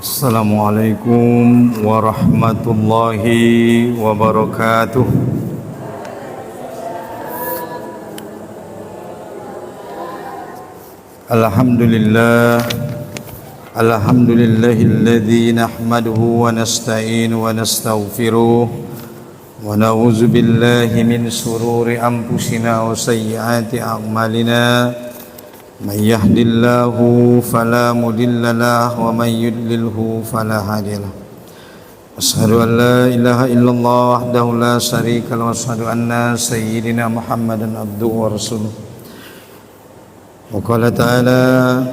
Assalamualaikum warahmatullahi wabarakatuh. Alhamdulillahilladzi nahmaduhu wa nasta'inu wa nastaghfiruh wa na'udzu billahi min shururi anfusina wa sayyiati a'malina. Man yahdihillahu fala mudilla lahu wa man yudlilhu fala hadiya lahu. Asyhadu an la ilaha illallah wahdahu la syarika lahu wa asyhadu anna sayyidina Muhammadan abduhu wa rasuluh. Wa qala ta'ala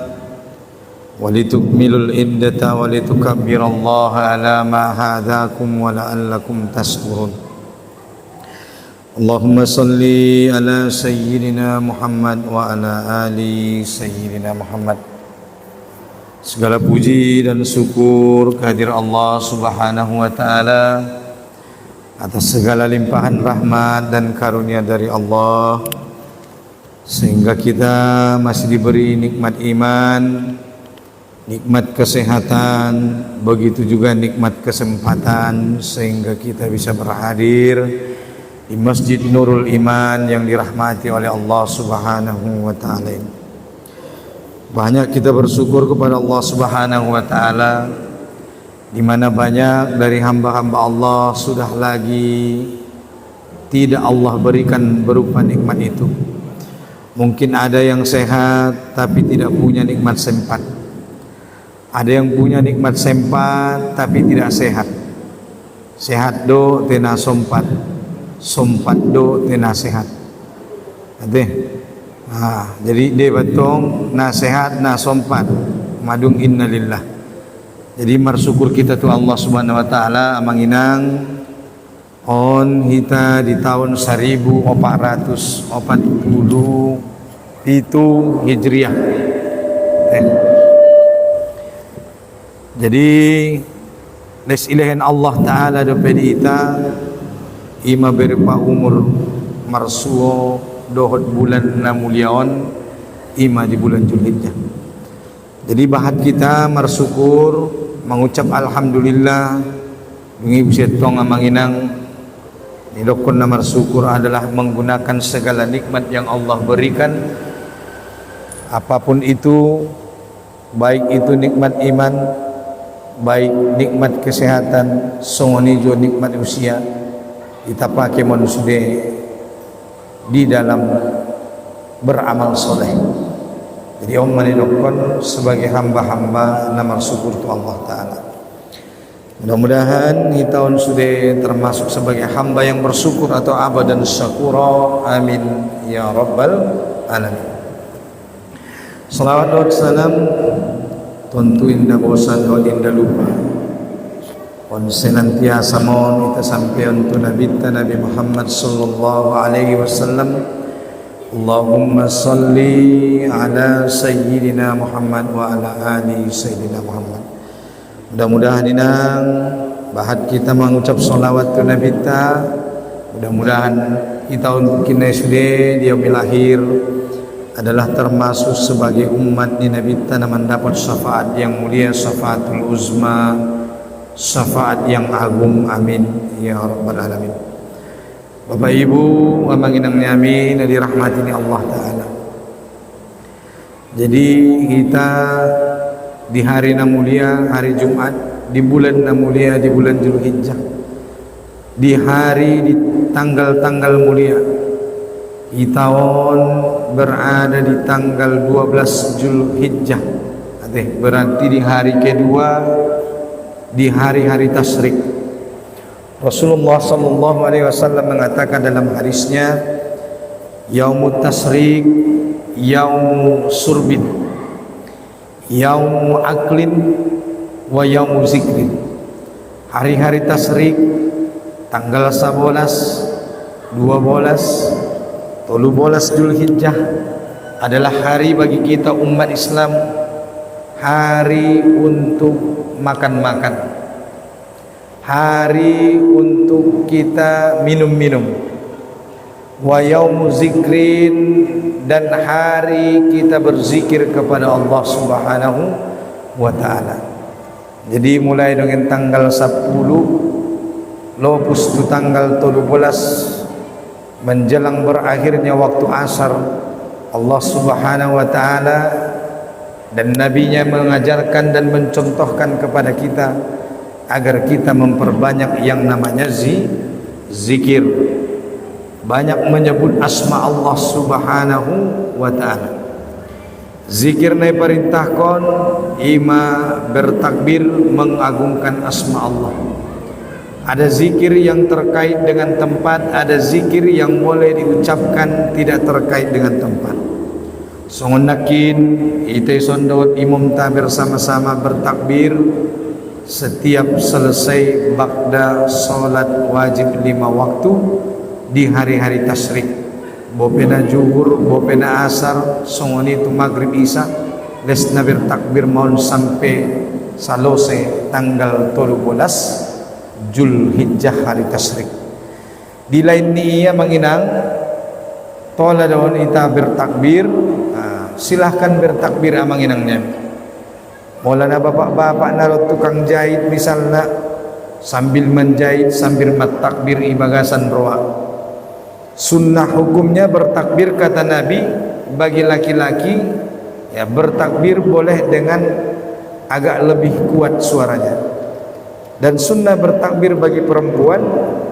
walitukmilul iddata walitukabbirallaha ala ma hadakum wa la'allakum tashkurun. Allahumma salli ala sayyidina Muhammad wa ala ali sayyidina Muhammad. Segala puji dan syukur kehadirat Allah Subhanahu wa taala atas segala limpahan rahmat dan karunia dari Allah, sehingga kita masih diberi nikmat iman, nikmat kesehatan, begitu juga nikmat kesempatan sehingga kita bisa berhadir di Masjid Nurul Iman yang dirahmati oleh Allah Subhanahu wa taala. Banyak kita bersyukur kepada Allah Subhanahu wa taala, di mana banyak dari hamba-hamba Allah sudah lagi tidak Allah berikan berupa nikmat itu. Mungkin ada yang sehat tapi tidak punya nikmat sempat. Ada yang punya nikmat sempat tapi tidak sehat. Sehat do tena sompat, sompat do tena sehat. Jadi dia batong na sehat na sompat madung innalillah. Jadi bersyukur kita tu Allah Subhanahu wa taala amanginang on kita di tahun 1440 itu Hijriah. Jadi les ilahin Allah taala do pedita ima berupa umur marsuo dohot bulan na mulyaon ima di bulan Zulhijjah. Jadi bahat kita bersyukur mengucap alhamdulillah ngi setong amanginang nidokon na bersyukur adalah menggunakan segala nikmat yang Allah berikan, apapun itu, baik itu nikmat iman, baik nikmat kesehatan, songoni jo nikmat usia, kita pakai manusia di dalam beramal soleh. Jadi orang menidokkan sebagai hamba-hamba nama syukur tu Allah Ta'ala. Mudah-mudahan di tahun sudah termasuk sebagai hamba yang bersyukur atau abadan syakura. Amin ya rabbal alamin. Salawat dan salam tentu indah bosan dan indah lupa on senantiasa mohon kita sampai untuk Nabi Muhammad sallallahu alaihi wasallam. Allahumma salli ala sayyidina Muhammad wa ala ali sayyidina Muhammad. Mudah-mudahan inang bahat kita mengucap salawat ke Nabi ta. Mudah-mudahan kita untuk kita sudah dia lahir adalah termasuk sebagai umat di Nabi ta mendapat syafaat yang mulia, syafaatul uzma, syafaat yang agung. Amin ya rabbal alamin. Bapak Ibu amanginang amin dirahmati Allah Ta'ala. Jadi kita di hari na mulia, hari Jumat, di bulan na mulia, di bulan Zulhijjah, di hari di tanggal-tanggal mulia, kita berada di tanggal 12 Zulhijjah. Berarti di hari kedua, di hari-hari tasyrik. Rasulullah sallallahu alaihi wasallam mengatakan dalam hadisnya, yaumut tasyrik yaum surbin, yaum aklin wa yaum zikrin. Hari-hari tasyrik tanggal 11, 12, 13 Zulhijjah adalah hari bagi kita umat Islam, hari untuk makan-makan, hari untuk kita minum-minum, wa yaumu zikrin, dan hari kita berzikir kepada Allah Subhanahu wa taala. Jadi mulai dengan tanggal 10 lopus tu tanggal 17 menjelang berakhirnya waktu asar, Allah Subhanahu wa taala dan nabinya mengajarkan dan mencontohkan kepada kita agar kita memperbanyak yang namanya zikir, banyak menyebut asma Allah Subhanahu wa taala. Zikir na perintahkan ima bertakbir mengagungkan asma Allah. Ada zikir yang terkait dengan tempat, ada zikir yang boleh diucapkan tidak terkait dengan tempat. Songonakin ite sondot imam ta bersama-sama bertakbir setiap selesai ba'da salat wajib 5 waktu di hari-hari tasyrik. Bopena zuhur, bopena asar, songoni itu maghrib isya, lesna bertakbir maun sampai salose tanggal 13 Zulhijjah hari tasyrik. Di lain ni ia menginang tola daun ita bertakbir, silahkan bertakbir amanginangnya. Mulana bapak-bapak narot tukang jahit misalnya sambil menjahit sambil bertakbir ibagasan roa. Sunnah hukumnya bertakbir kata Nabi bagi laki-laki ya bertakbir boleh dengan agak lebih kuat suaranya. Dan sunnah bertakbir bagi perempuan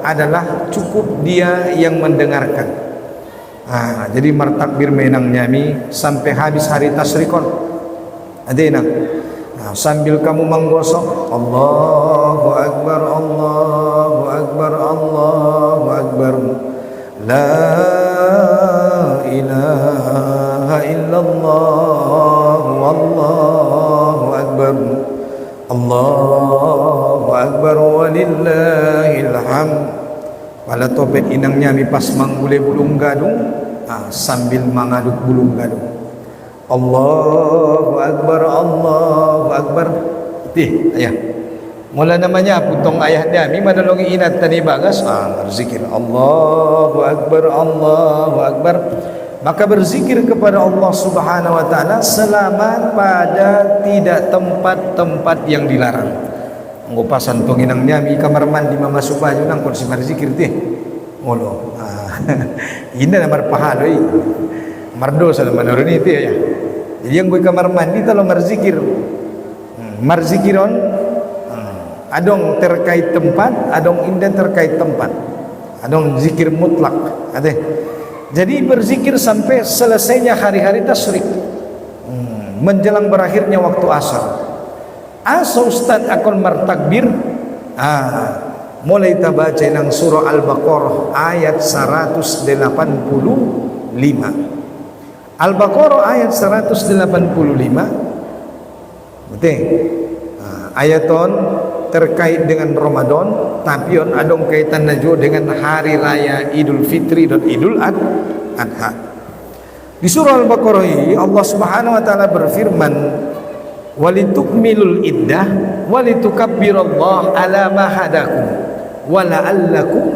adalah cukup dia yang mendengarkan. Jadi bertakbir menang nyami sampai habis hari tasrikon. Ada sambil kamu menggosok Allahu Akbar, Allahu Akbar, Allahu Akbar, La ilaha illallah, Wallahu Akbar, Allahu Akbar, walillahil hamd. Pala topet inangnya mi pas manggule bulung gadung, sambil mengaduk bulung gadung. Allahu Akbar, Allahu Akbar. Ayah. Mula namanya putong ayah dia mi madalongi inat tani bagas berzikir Allahu Akbar, Allahu Akbar. Maka berzikir kepada Allah Subhanahu wa taala selama pada tidak tempat-tempat yang dilarang. Ngopasan tonginangnya mi kamar mandi masuk baju nang kon si berzikir teh. Molo. Ini namar pahaloi. Mardo sa manurun itu ya. Jadi yang gue kamar mandi kalau berzikir. Marzikiron adong terkait tempat, adong indah terkait tempat, adong zikir mutlak. Ada. Jadi berzikir sampai selesainya hari-hari tasyrik, menjelang berakhirnya waktu asar. Ustaz akan bertakbir. Mulai kita baca nang surah Al-Baqarah ayat 185. Al-Baqarah ayat 185. Betul. Ayaton terkait dengan Ramadan, tapi on adong kaitan najwa dengan hari raya Idul Fitri dan Idul Adha. Di surah Al-Baqarah ini Allah Subhanahu wa taala berfirman, "Walitukmilul iddah walitukabbirullaha ala ma hadakum wa la'allakum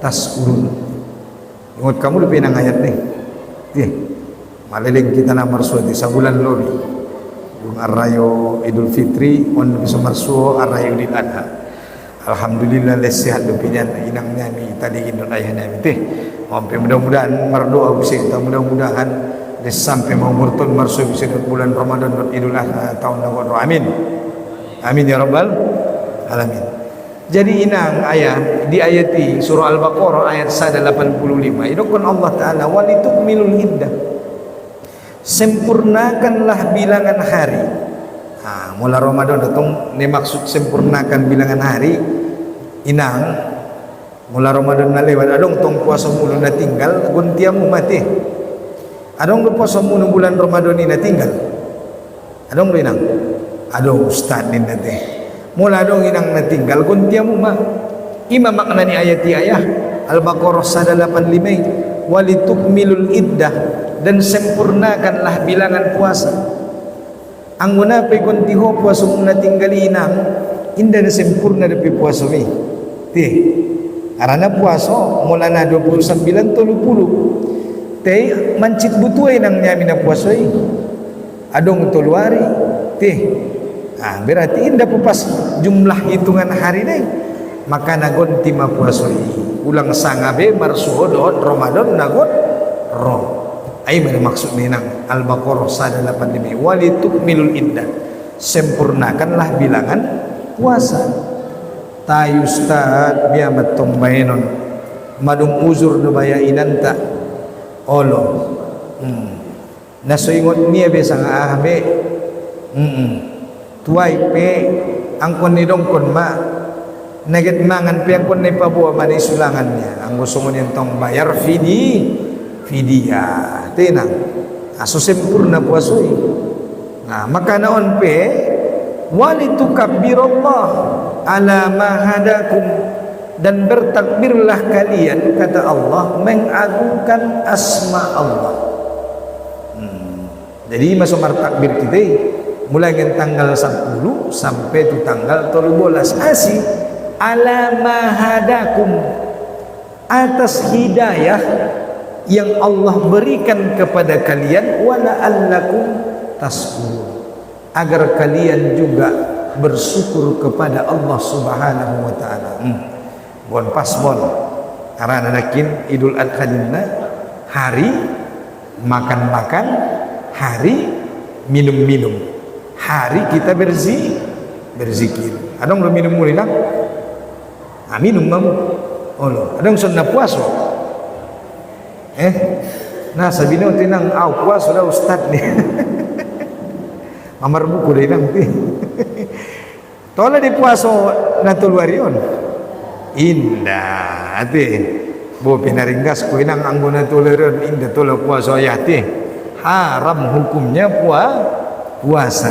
tashkurun." Ingat kamu lebih nang ayat nih. Maleling kita namar suatu sabulan lobi. Arrayo Idul Fitri on bisa marsuo arrayo Idul Adha. Alhamdulillah lesehat dupian inangnya mi tadi indon ayahnya mi teh. Sampai mudah-mudahan mardoa bisa kita mudah-mudahan sampai mau murtun marsuo bisa bulan Ramadan dan Idul Adha tahun lawan. Amin. Amin ya rabbal alamin. Jadi inang ayat di ayati surah Al-Baqarah ayat 185. Itu kan Allah taala walitukmilul iddah. Sempurnakanlah bilangan hari. Mula Ramadan datang ni maksud sempurnakan bilangan hari. Inang mula Ramadan na lewat adong tong puasa mulu na tinggal guntiamu mati. Adong lu puasa mulu bulan Ramadan ni na tinggal. Adong lu inang. Adong ustaz ni na teh. Mula adong inang na tinggal guntiamu mah. Ima makna ni ayat ayah Al-Baqarah 185 walitukmilul iddah, dan sempurnakanlah bilangan puasa. Angguna pe kontiho puasa muna tinggali inang indah na sempurna depi puasa mi. Teh. Arana puasa mula na 29 30. Teh mancit butuh nang nyami na puasa i. Adong tuluari. Teh. Berarti indah pas jumlah hitungan hari deh. Maka nagon tima puasoi. Ulang sangabe marsuhodon Ramadan nagon ro. Ai mana maksud ni nang Al-Baqarah 185 walitukmilul iddah. Sempurnakanlah bilangan puasa. Tayu ustad biar matong bayenon. Madung uzur do bayainan ta. Olo. Nasoingot niya besang ahbe. Tuai pe angkon ni dongkon ma naget mangan pe angkon ni pabuwa mani sulangannya anggo songon yang tong bayar fidyah tenang aso sempurna puasui. Nah maka naon pe walitukabbirallah ala ma hadakum, dan bertakbirlah kalian kata Allah mengagungkan asma Allah. Jadi masuk takbir kita mulai dengan tanggal 10 sampai tu tanggal 13 asih ala mahadakum, atas hidayah yang Allah berikan kepada kalian, wala allakum taskurun, agar kalian juga bersyukur kepada Allah Subhanahu wa taala. Bon pas bon karena nakin Idul Adha dina hari makan-makan, hari minum-minum, hari kita berzikir. Adong belum minum mulai nak? Minum kamu. Oh lo, adong sudah puasa. Nah sabino tinang puasa dah ustad ni. Amar buku deh nanti. Tola di puasa natul warion. Indah, ati. Bo pinaringgas ko inang anggona toleran indah tola puasa ayati. Haram hukumnya puasa.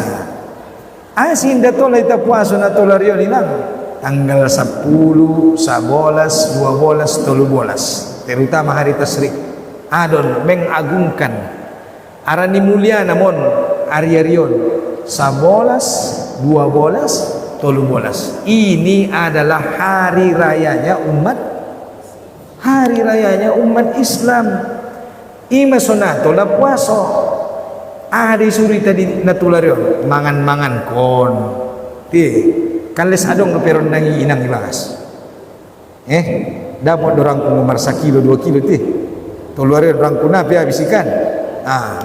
Asin dato ita puasa na tolarion inang tanggal 10, 11, 12, 13 terutama hari tasrik adon mengagungkan arani mulia namun ari-arion 11, 12, 13 ini adalah hari rayanya umat Islam. Ima sonato la puaso di suri tadi natulario mangan-mangan kon ti kales adong peron nangi inang ibagas dapat dorang ku nomor 1 kilo 2 kilo ti tulario dorang ku napi habisikan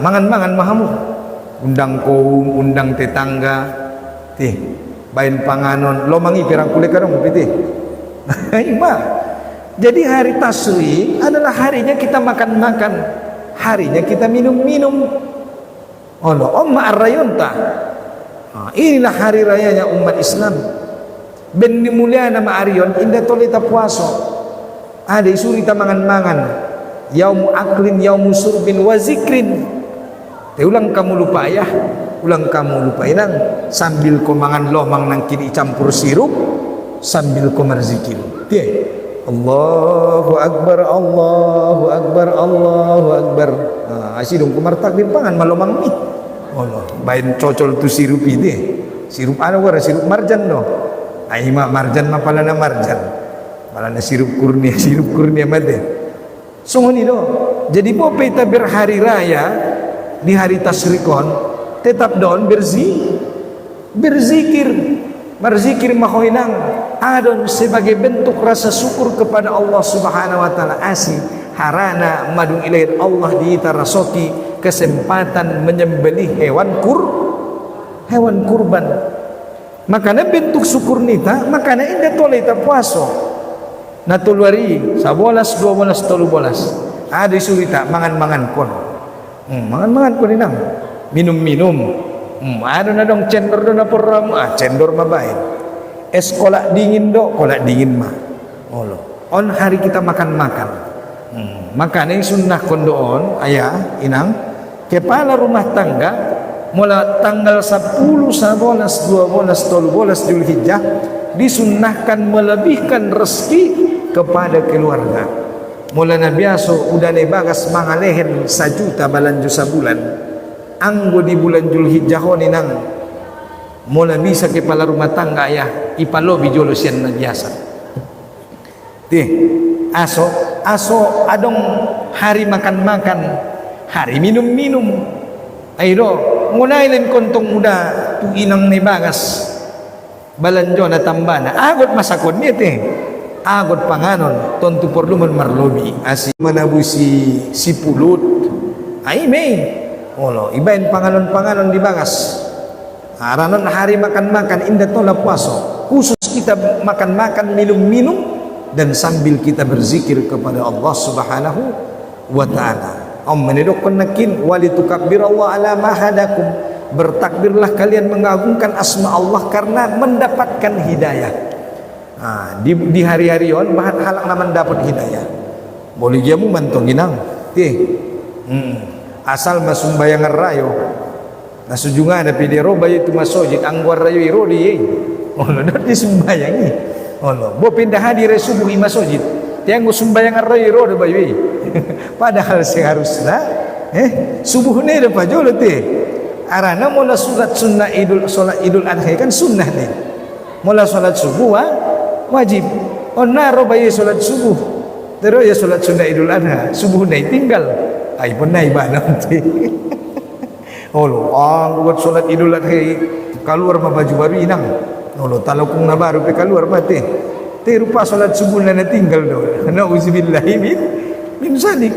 mangan-mangan mahamu undang kaum undang tetangga ti bain panganon lo mangi perang kulit kadong ti ima. Jadi hari tasri adalah harinya kita makan-makan, harinya kita minum-minum. Allah umma ar-rayunta. Inilah hari rayanya umat Islam. Ben mulia nama arion indah tolita puasa. Ada isuri ta mangan-mangan. Yaum aklin yaum surbin wa zikrin. Ulang kamu lupa ayah, ulang kamu lupa inang sambil kau mangan lomang nang kini campur sirup sambil kau berzikir. Tiye. Allahu Akbar, Allahu Akbar, Allahu Akbar. Asyidong kumar takbir pangan malomang mi. Allah, bain cocol tu sirup ini. Sirup ana wara sirup marjan no. Ai marjan mapalana marjan. Malana sirup kurnia mate. Sungoni do. Jadi pope kita berhari raya di hari tasrikon tetap don berzikir mahoinang adon sebagai bentuk rasa syukur kepada Allah Subhanahu wa taala asih harana madung ilaih Allah ditarasoki kesempatan menyembelih hewan kurban. Makanya bentuk syukur nita makanya indah toleh ta puasa natulwari 11 12 13 ada surita mangan-mangan kon inang minum-minum. Ada nadong cendor do na porram cendor mabain. Es kolak dingin do, kolak dingin mah. On hari kita makan-makan. Makanya sunnah kondoon ayah inang kepala rumah tangga mulai tanggal 10, 11, 12, 13 Zulhijjah disunnahkan melebihkan rezeki kepada keluarga. Mulai biasa udah nebagas mangalehen 1 juta balanju sabulan. Anggo di bulan Zulhijjah nang mula bisa kepala rumah tangga ya ipalobi jolosian na biasa. Aso adong hari makan-makan, hari minum-minum. Ayo, ngunailen kontong muda tu inang ni bagas balanjo na tambana agot masakon niya te agot panganon tontu perlu marlobi asi manabu si pulut ay may olo ibain panganon di bagas aranon hari makan-makan indah tola puaso khusus kita makan-makan minum-minum dan sambil kita berzikir kepada Allah Subhanahu wa ta'ala. Menidokkan nakin walitukabbir Allah ala ma hadakum, bertakbirlah kalian mengagungkan asma Allah karena mendapatkan hidayah. Di hari-hari on bahan halak naman dapat hidayah. Boleh jamu mantong ginang asal masumbayang rayo nasujungan ada pidero bayi tu masojid angguar rayo irodi Allah dati sumbayangi Allah bo pindah hadir subuh di masjid tianggo sumbayang ro do bayi padahal seharusnya subuh ni do pajolo te arana mula surat sunnah salat idul adha kan sunnah ni mula salat subuh wajib ro bayi salat subuh terus ya salat sunnah idul adha subuh ni tinggal ai pun nai ibadah te Allah buat salat idul adha keluar baju baru inang Allah talukung na baru pe keluar mati te rupa salat subuh na tinggal do nauzubillahi min zalik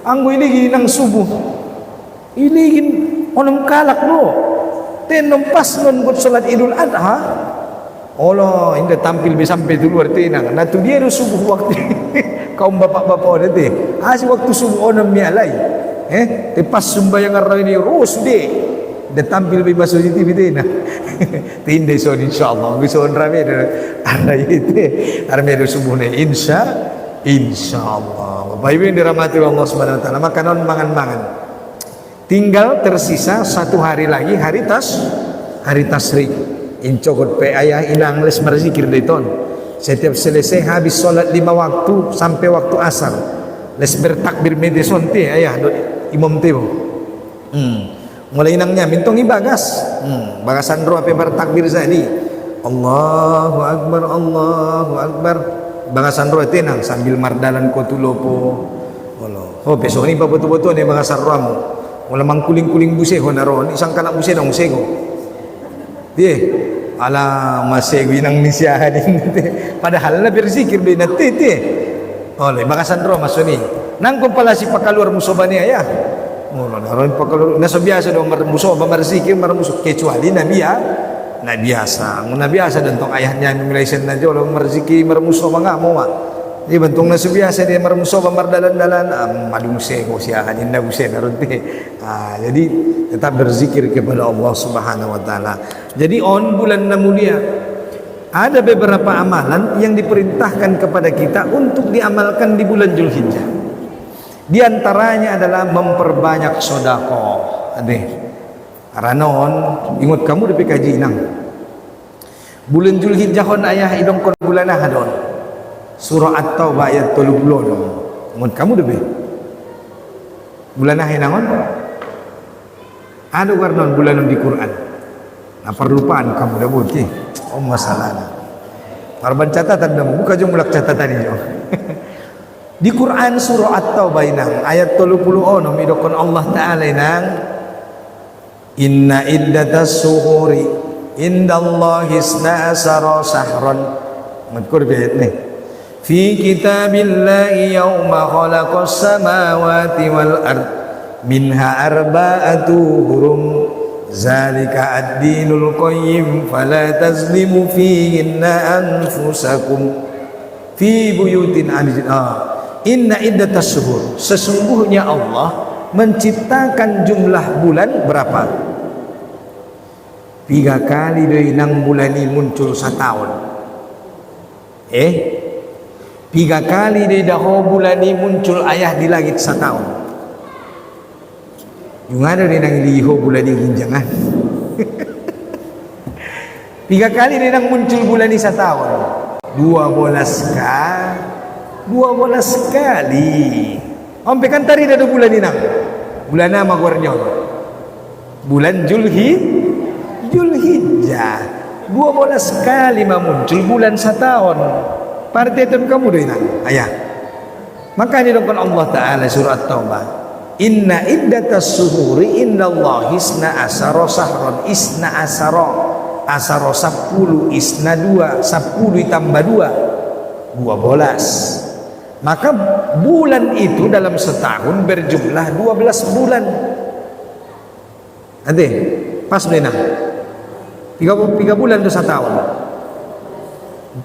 anggo iligi nang subuh iligin onom kalak do te nompas non buat salat idul adha Allah inda tampil be sampai keluar te nang na tu dia do subuh waktu kaum bapak-bapak de asi waktu subuh onom mi alai te pas sumbayang arra ini rus de tampil be masjid TV de na tindai so insyaallah gison rame ada itu arme do subuh ne insyaallah bapak ibu yang dirahmati Allah Subhanahu wa taala makanan mangan tinggal tersisa 1 hari lagi hari tasrik incogot pe ayah inang les berzikir deiton setiap selesai habis salat 5 waktu sampai waktu asar les bertakbir medeson te ayah imam tebo mulai inangnya mintong ibagas bagasan roh apa bertakbir zadi Allahu akbar bagasan roh tenang sambil mardalan kotulopo oh besok ni betul-betul ni bagasan rohmu mula mangkuling-kuling buse honaron isang kana buse nang sego dia ala masego inang nisyahan padahal na berzikir be na tete oleh bagasan roh masuni nang kumpala si pakaluar musobani ayah mula naron pakaluar nasa biasa do marmuso berzikir marmuso kecuali nabi biasa dan tong ayahnya memilaisan na jolo merziki marmuso mga moa di bentong na biasa dia marmuso mardalan-dalan madung sego siahan inda busen naron te jadi tetap berzikir kepada Allah Subhanahu wa taala. Jadi bulan na mulia ada beberapa amalan yang diperintahkan kepada kita untuk diamalkan di bulan Zulhijjah. Di antaranya adalah memperbanyak sedekah. Aranon ingat kamu di PKJ nang bulan Zulhijjah on ayah idong kon bulan hadon surah At-Taubah ayat 30 dong ingat kamu depe bulan nangon ada warnon bulan di Quran nah perlupaan kamu dah buti masalahnya parban catatan dah buka jumlah catatan ini di Quran surah At-Taubah nang ayat 30 nom idokon Allah taala nang inna iddatas suhuri indallahi isna asara sahran madkur bayat nih fi kitabillahi yawma khalaqas samawati wal ard minha arba'atu hurum zalika ad-dinul qayyim fala tazlimu fihinna anfusakum fi buyutin inna iddatas suhur sesungguhnya Allah menciptakan jumlah bulan berapa? 3 kali dari nang bulan ini muncul setahun 3 kali dari dahulu bulan ini muncul ayah di langit setahun yung ada dari nang liho bulan ini ginjangan 3 kali dari nang muncul bulan ini setahun 12 kali sampai kan tadi ada bulan ini nang bulan nama guarnya bulan Zulhijjah 12 kali muncul bulan setahun partai itu kamu deh nang ayah makanya dongkon Allah Ta'ala surah At-Taubah Inna iddatas suhuri indallahi isna asara sahron. Isna asara, asara 10, isna 2, 10 tambah 2, 12. Maka bulan itu dalam setahun berjumlah 12 bulan. Nanti pas benar 3 bulan itu setahun.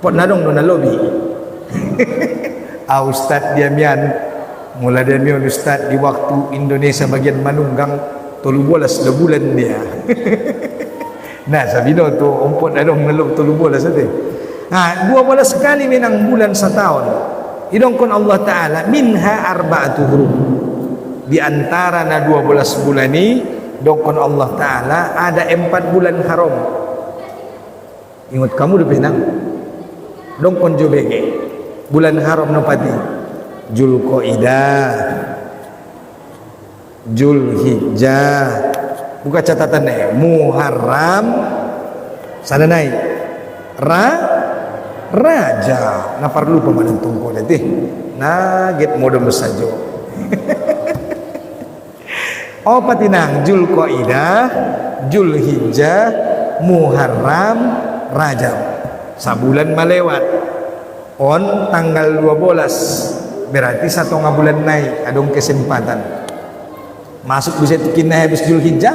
Pot nadong dona lobi. Ustaz Diamian, mula Diamian Ustaz di waktu Indonesia bagian Manunggang 13 bulan dia. Nah, sabino tu umpot nadong nalog 13 ate. Nah, 12 kali menang bulan setahun. Idongkon Allah Ta'ala minha arba'atu hurum. Di antara na 12 bulan ini dongkon Allah Ta'ala ada 4 bulan haram. Ingat kamu udah penang dongkon jobege bulan haram nopati Zulqaidah, Zulhijjah, buka catatannya, Muharram, sana naik Raja. Nah perlu pemanan tunggu nanti. Nah get modem saja. Oh patinang Zulqaidah, Zulhijjah, Muharram, Rajab. Sabulan melewat. On tanggal 12 berarti 1 bulan naik adong kesempatan. Masuk bisa tikina habis Zulhijjah,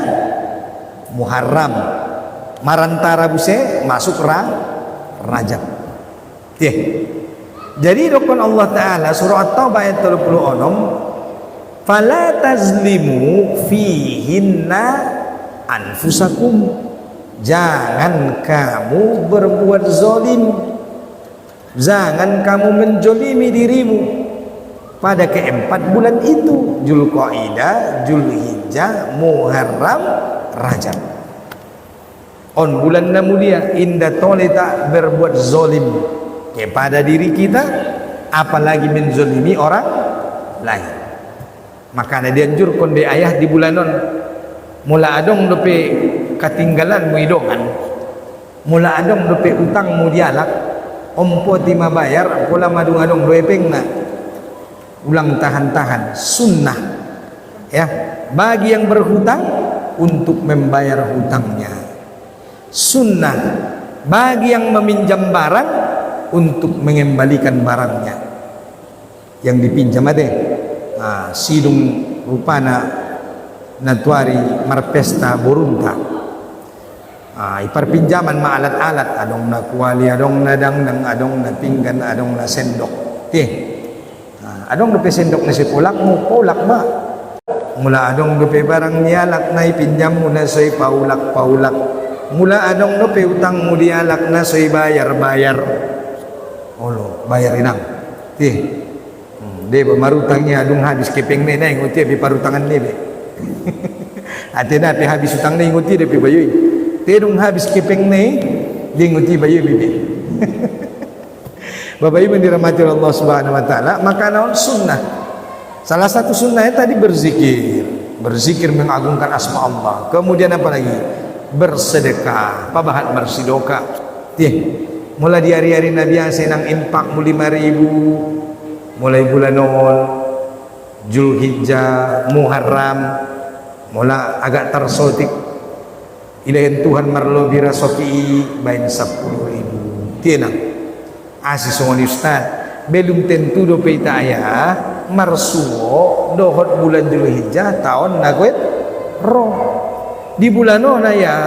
Muharram, marantara bisa masuk Rajab. Jadi dokon Allah Ta'ala surah At-Taubah ayat 36, fala tazlimu fihinna anfusakum, jangan kamu berbuat zalim, jangan kamu menjolimi dirimu pada keempat bulan itu, Zulqaidah, Zulhijjah, Muharram, Rajab. On bulan mulia indah tole tak berbuat zalim kepada diri kita, apalagi menzolimi orang lain. Makanya dianjurkan di ayah di bulanon mula adong dope ketinggalan mu idongan, mula adong dope utang mu dialak, ompo tima bayar pula madung adong doe pengna ulang tahan-tahan sunnah ya bagi yang berhutang untuk membayar hutangnya, sunnah bagi yang meminjam barang untuk mengembalikan barangnya yang dipinjam ade. Sidung rupana natuari marpesta borunta. Ipar pinjaman ma alat-alat adong na kuali, adong na dangdang, adong na pinggan, adong na sendok. Adong na sendok na si pulak mo, paulak ma. Mula adong na barang nialak na ipinjam mo na so'y paulak. Mula adong na utang mo dialak na so'y bayar. Olo, bayar inang. De marutangnya adung habis kepeng na nguti bi parutangan ni be. Ate na pe habis utang na nguti de pe bayoy. Terung habis kepeng na di nguti bayoy bibi. Bapak Ibu dirahmati Allah Subhanahu wa taala, maka naon sunnah. Salah satu sunnahnya tadi berzikir mengagungkan asma Allah. Kemudian apa lagi? Bersedekah. Pabahat bersedekah. Mulai di hari-hari Nabi senang infak mu 5.000. Mulai bulan Zulhijjah, Muharram, mula agak tersotik. Ilahin Tuhan marlo birasoki bain 10.000. Tienang. Asis songoni Ustaz, belum tentu do peita ayah marsuo dohot bulan Zulhijjah tahun nagwet roh. Di bulan ya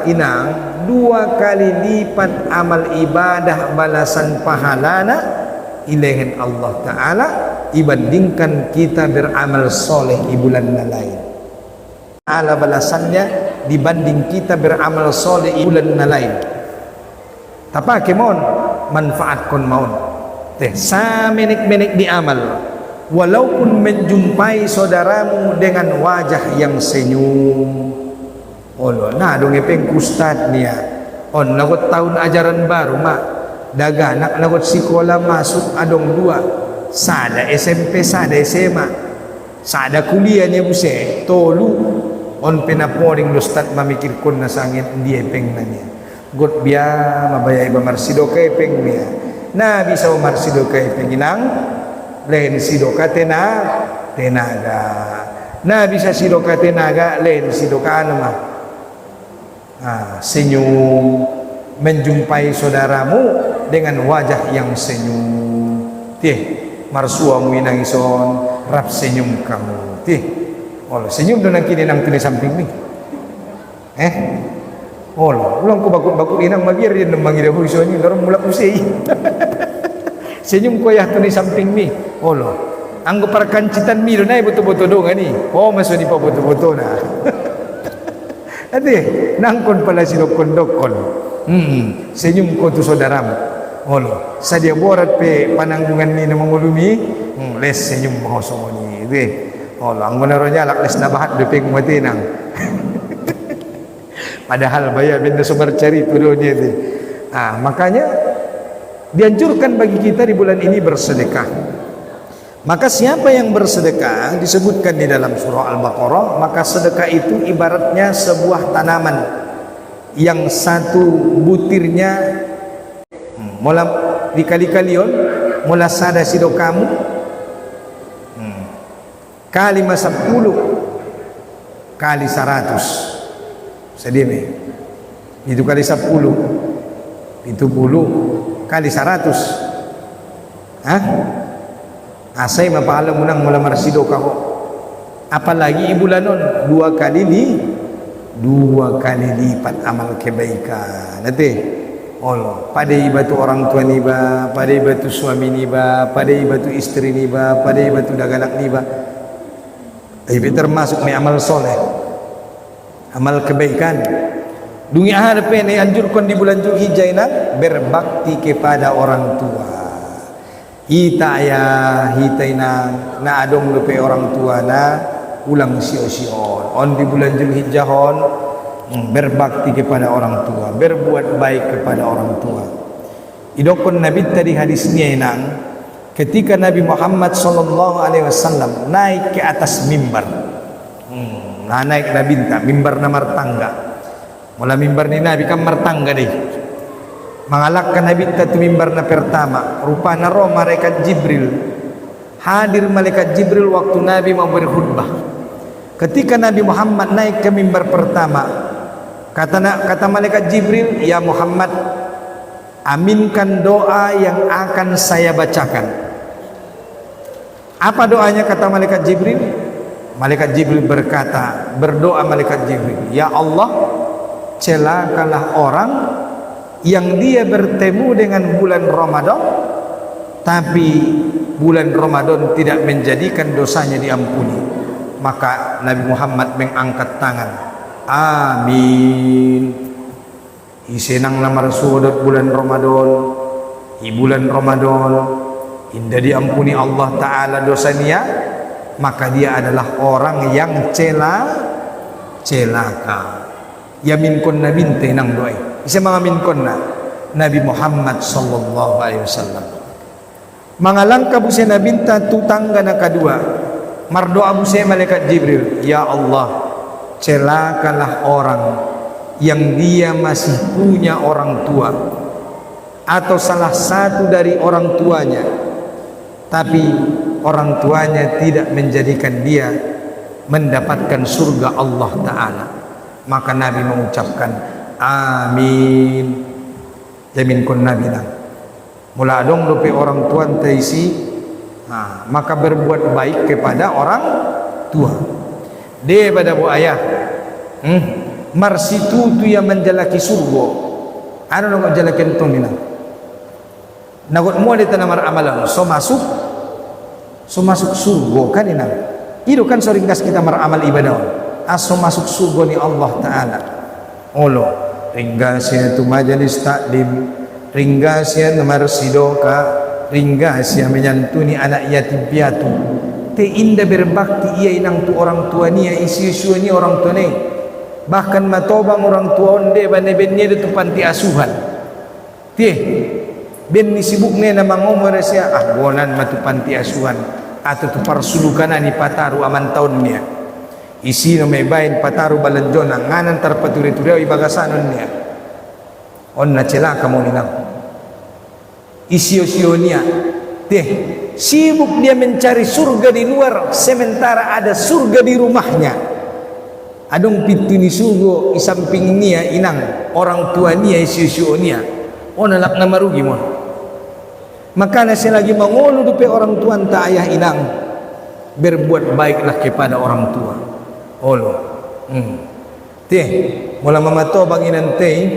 inang 2 kali lipat amal ibadah balasan pahalana ilahin Allah Ta'ala dibandingkan kita beramal soleh di bulan lain. Ala balasannya dibanding kita beramal soleh di bulan lain. Tapake mon manfaat kon maun. Sa menik-menik di amal. Walaupun menjumpai saudaramu dengan wajah yang senyum. Nah dong epeng ustad niya. Nagot tahun ajaran baru mak. Daga nak lagot sekolah masuk adong 2. Sada SMP, sada SMA. Sada kuliahnya buse tolu. Penaporing ustad mamikir kon na sangit dia epeng na niya. God biya mabayay ba marsido kay epeng niya. Na bisa marsido kay epeng inang. Lain sido ka tenaga. Na bisa sidoka tenaga lain sidoka anu mah. Senyum, menjumpai saudaramu dengan wajah yang senyum. Marsuamu inangison, rap senyum kamu. Senyum doang kini nang tuni samping ni. Ulang ko bakut inang magir din nang mangira ko iso ni lorong mula usay. Senyum ko ya tuni samping ni. Anggo para kancitan mi do na betul-betul do ngani. Maso ni pa betul-betul na. Ade, nangkon pala sinokon-dokon. Senyum ko tu saudaramu. Sadia borat pe pananggungan ni na mangulumi. Les senyum mo so ni. Anggo na ronya lak les na bahat de peng mati nang. Padahal bayar benda sumber cari tuduhnya itu. Makanya dianjurkan bagi kita di bulan ini bersedekah. Maka siapa yang bersedekah disebutkan di dalam surah Al-Baqarah, maka sedekah itu ibaratnya sebuah tanaman yang satu butirnya mula dikali-kalion mula sada sido kamu kali 10 kali 100 sedih itu kali 10 itu 10 kali 100 asai mapahala munang mula marsido kau apalagi ibulanon 2 kali lipat amal kebaikan nanti pada ibatu orang tua niba, pada ibatu suami niba, pada ibatu istri niba, pada ibatu daganak niba. Itu termasuk amal soleh, amal kebaikan. Dunia harapan yang anjurkan di bulan Zulhijjah ini berbakti kepada orang tua. Hita ayah, hita inang, na adong lupa orang tua na ulang sio-sion. On di bulan Zulhijjah berbakti kepada orang tua, berbuat baik kepada orang tua. Idokon Nabi tadi hadisnya inang, ketika Nabi Muhammad SAW naik ke atas mimbar, naik Nabi mimbar namar tangga. Mula mimbar ni Nabi kan martangga deh. Mengalahkan Nabi tatu mimbar na pertama, rupanya roh malaikat Jibril. Hadir malaikat Jibril waktu Nabi mau berkhutbah. Ketika Nabi Muhammad naik ke mimbar pertama, kata malaikat Jibril, "Ya Muhammad, aminkan doa yang akan saya bacakan." Apa doanya kata malaikat Jibril? Malaikat Jibril berkata, berdoa malaikat Jibril, "Ya Allah, celakalah orang yang dia bertemu dengan bulan Ramadan tapi bulan Ramadan tidak menjadikan dosanya diampuni." Maka Nabi Muhammad mengangkat tangan, amin. Isenang nama Rasulullah bulan Ramadan, bulan Ramadan indah diampuni Allah Ta'ala dosanya, maka dia adalah orang yang celaka. Yamin konna binte nang doa. Isa mangamin konna Nabi Muhammad sallallahu alaihi wasallam. Mangalangka busi nabinta tutangga na kedua. Mardoa busi malaikat Jibril, "Ya Allah, celakalah orang yang dia masih punya orang tua atau salah satu dari orang tuanya, tapi orang tuanya tidak menjadikan dia mendapatkan surga Allah Ta'ala." Maka Nabi mengucapkan amin. Jamin kon Nabi nang mula dong lupa orang tua taisi, maka berbuat baik kepada orang tua. Dia pada bu ayah marsitu tu yang menjalaki surga. Ano nang jalakin tu nina nagot mo di tanamar amalan so masuk surga kan ina. Itu kan seringkas kita meramal ibadah aso masuk surga ni Allah Ta'ala. Ringgasya tu majelis taklim, ringgasya nomor sidoka, ringgasya menyantuni anak yatim piatu. Te indah berbakti ia inang tu orang tua ni, isi-isu ni orang tua ni. Bahkan matobang orang tua onde bane-bane tu panti asuhan. Ben ni sibuk ni na mangomor siya, bonan matu panti asuhan atau tu parsulukan ni pataru aman tahun niya. Isi no may bayin pataru balanjon ang nganan tarpaturi-turiaw ibagasanon niya. On na celaka mo ninang. Isiyo-siyo niya. sibuk dia mencari surga di luar, sementara ada surga di rumahnya. Adong pintu ni surga isamping nia inang orang tua nia isiu nia. Oh nalak na marugi mo. Maka na siya lagi mangolo dupe orang tua ta ayah inang, berbuat baiklah kepada orang tua. Olo. Teh, mula mamato banginan teh.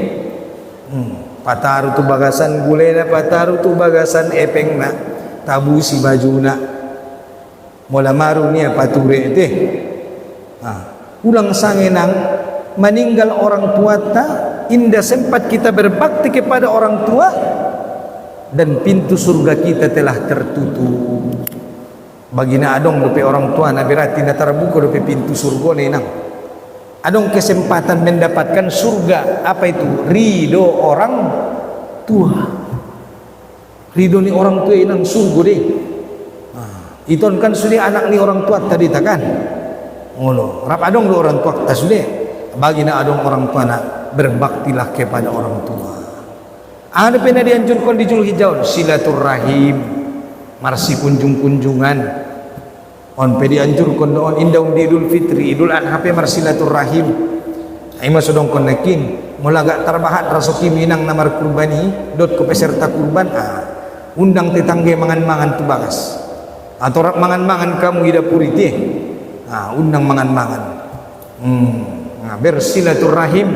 Pataru tu bagasan gulena, pataru tu bagasan epeng na, tabusi baju na. Mula maru niya pature teh. Ulang sangenang meninggal orang tua ta, indah sempat kita berbakti kepada orang tua dan pintu surga kita telah tertutup. Bagina adong dupe orang tua na berarti na terbuka dupe pintu surga ni nang. Adong kesempatan mendapatkan surga. Apa itu? Ridho orang tua. Ridho ni orang tua inang surga deh. Iton kan sudah anak ni orang tua tadi tak kan? Ngono. Rap adong do orang tua ta sudah. Bagina adong orang tua na berbaktilah kepada orang tua. Ada pernah dianjurkan di Zulhijjah silaturahim, marsi kunjung-kunjungan. On pe dianjurkan on indang di Idul Fitri, Idul Adha pe marsilaturahim. Ai masudong kon nakin, mula gak terbahat rasoki minang namar kurbani, dot ko peserta kurban. Undang tetangga mangan-mangan tu bagas. Atau rak mangan-mangan kamu ida puriti. Undang mangan-mangan. Bersilaturahim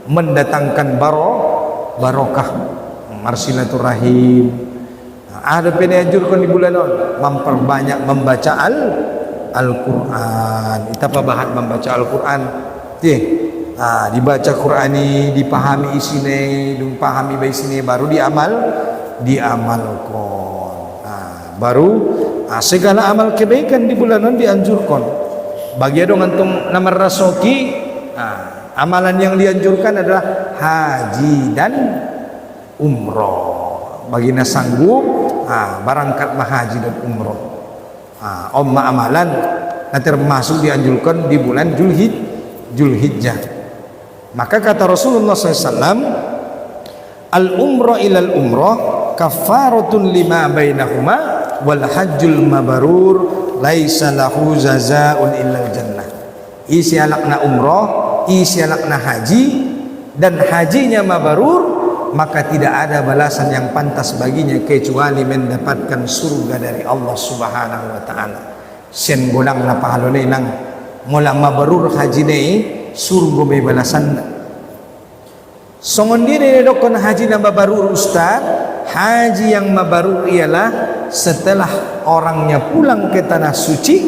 mendatangkan barokah, marsilaturahim. Ada penajurkan di bulan on memperbanyak membaca Al-Quran. Kita pabahat membaca Al-Quran. Dibaca Qurani, dipahami isine, dipahami baik sini, baru diamalkan. Baru segala amal kebaikan di bulan on dianjurkan. Bagi dong antum namar rasoki, amalan yang dianjurkan adalah haji dan umroh. Bagi na sanggup, barangkat haji dan umroh. Amalan na termasuk dianjurkan di bulan Zulhijjah. Maka kata Rasulullah SAW, al-umrah ilal umrah kafaratun lima bainahuma wal hajjul mabrur laisa lahu jazaa'un illal jannah. Isi alakna umrah, isi alakna haji, dan hajinya mabrur, maka tidak ada balasan yang pantas baginya kecuali mendapatkan surga dari Allah Subhanahu wa taala. Sen golang na pahalone nang mula mabrur haji nei surga may balasan. Songon diri dokon haji na mabrur ustaz, haji yang mabrur ialah setelah orangnya pulang ke tanah suci,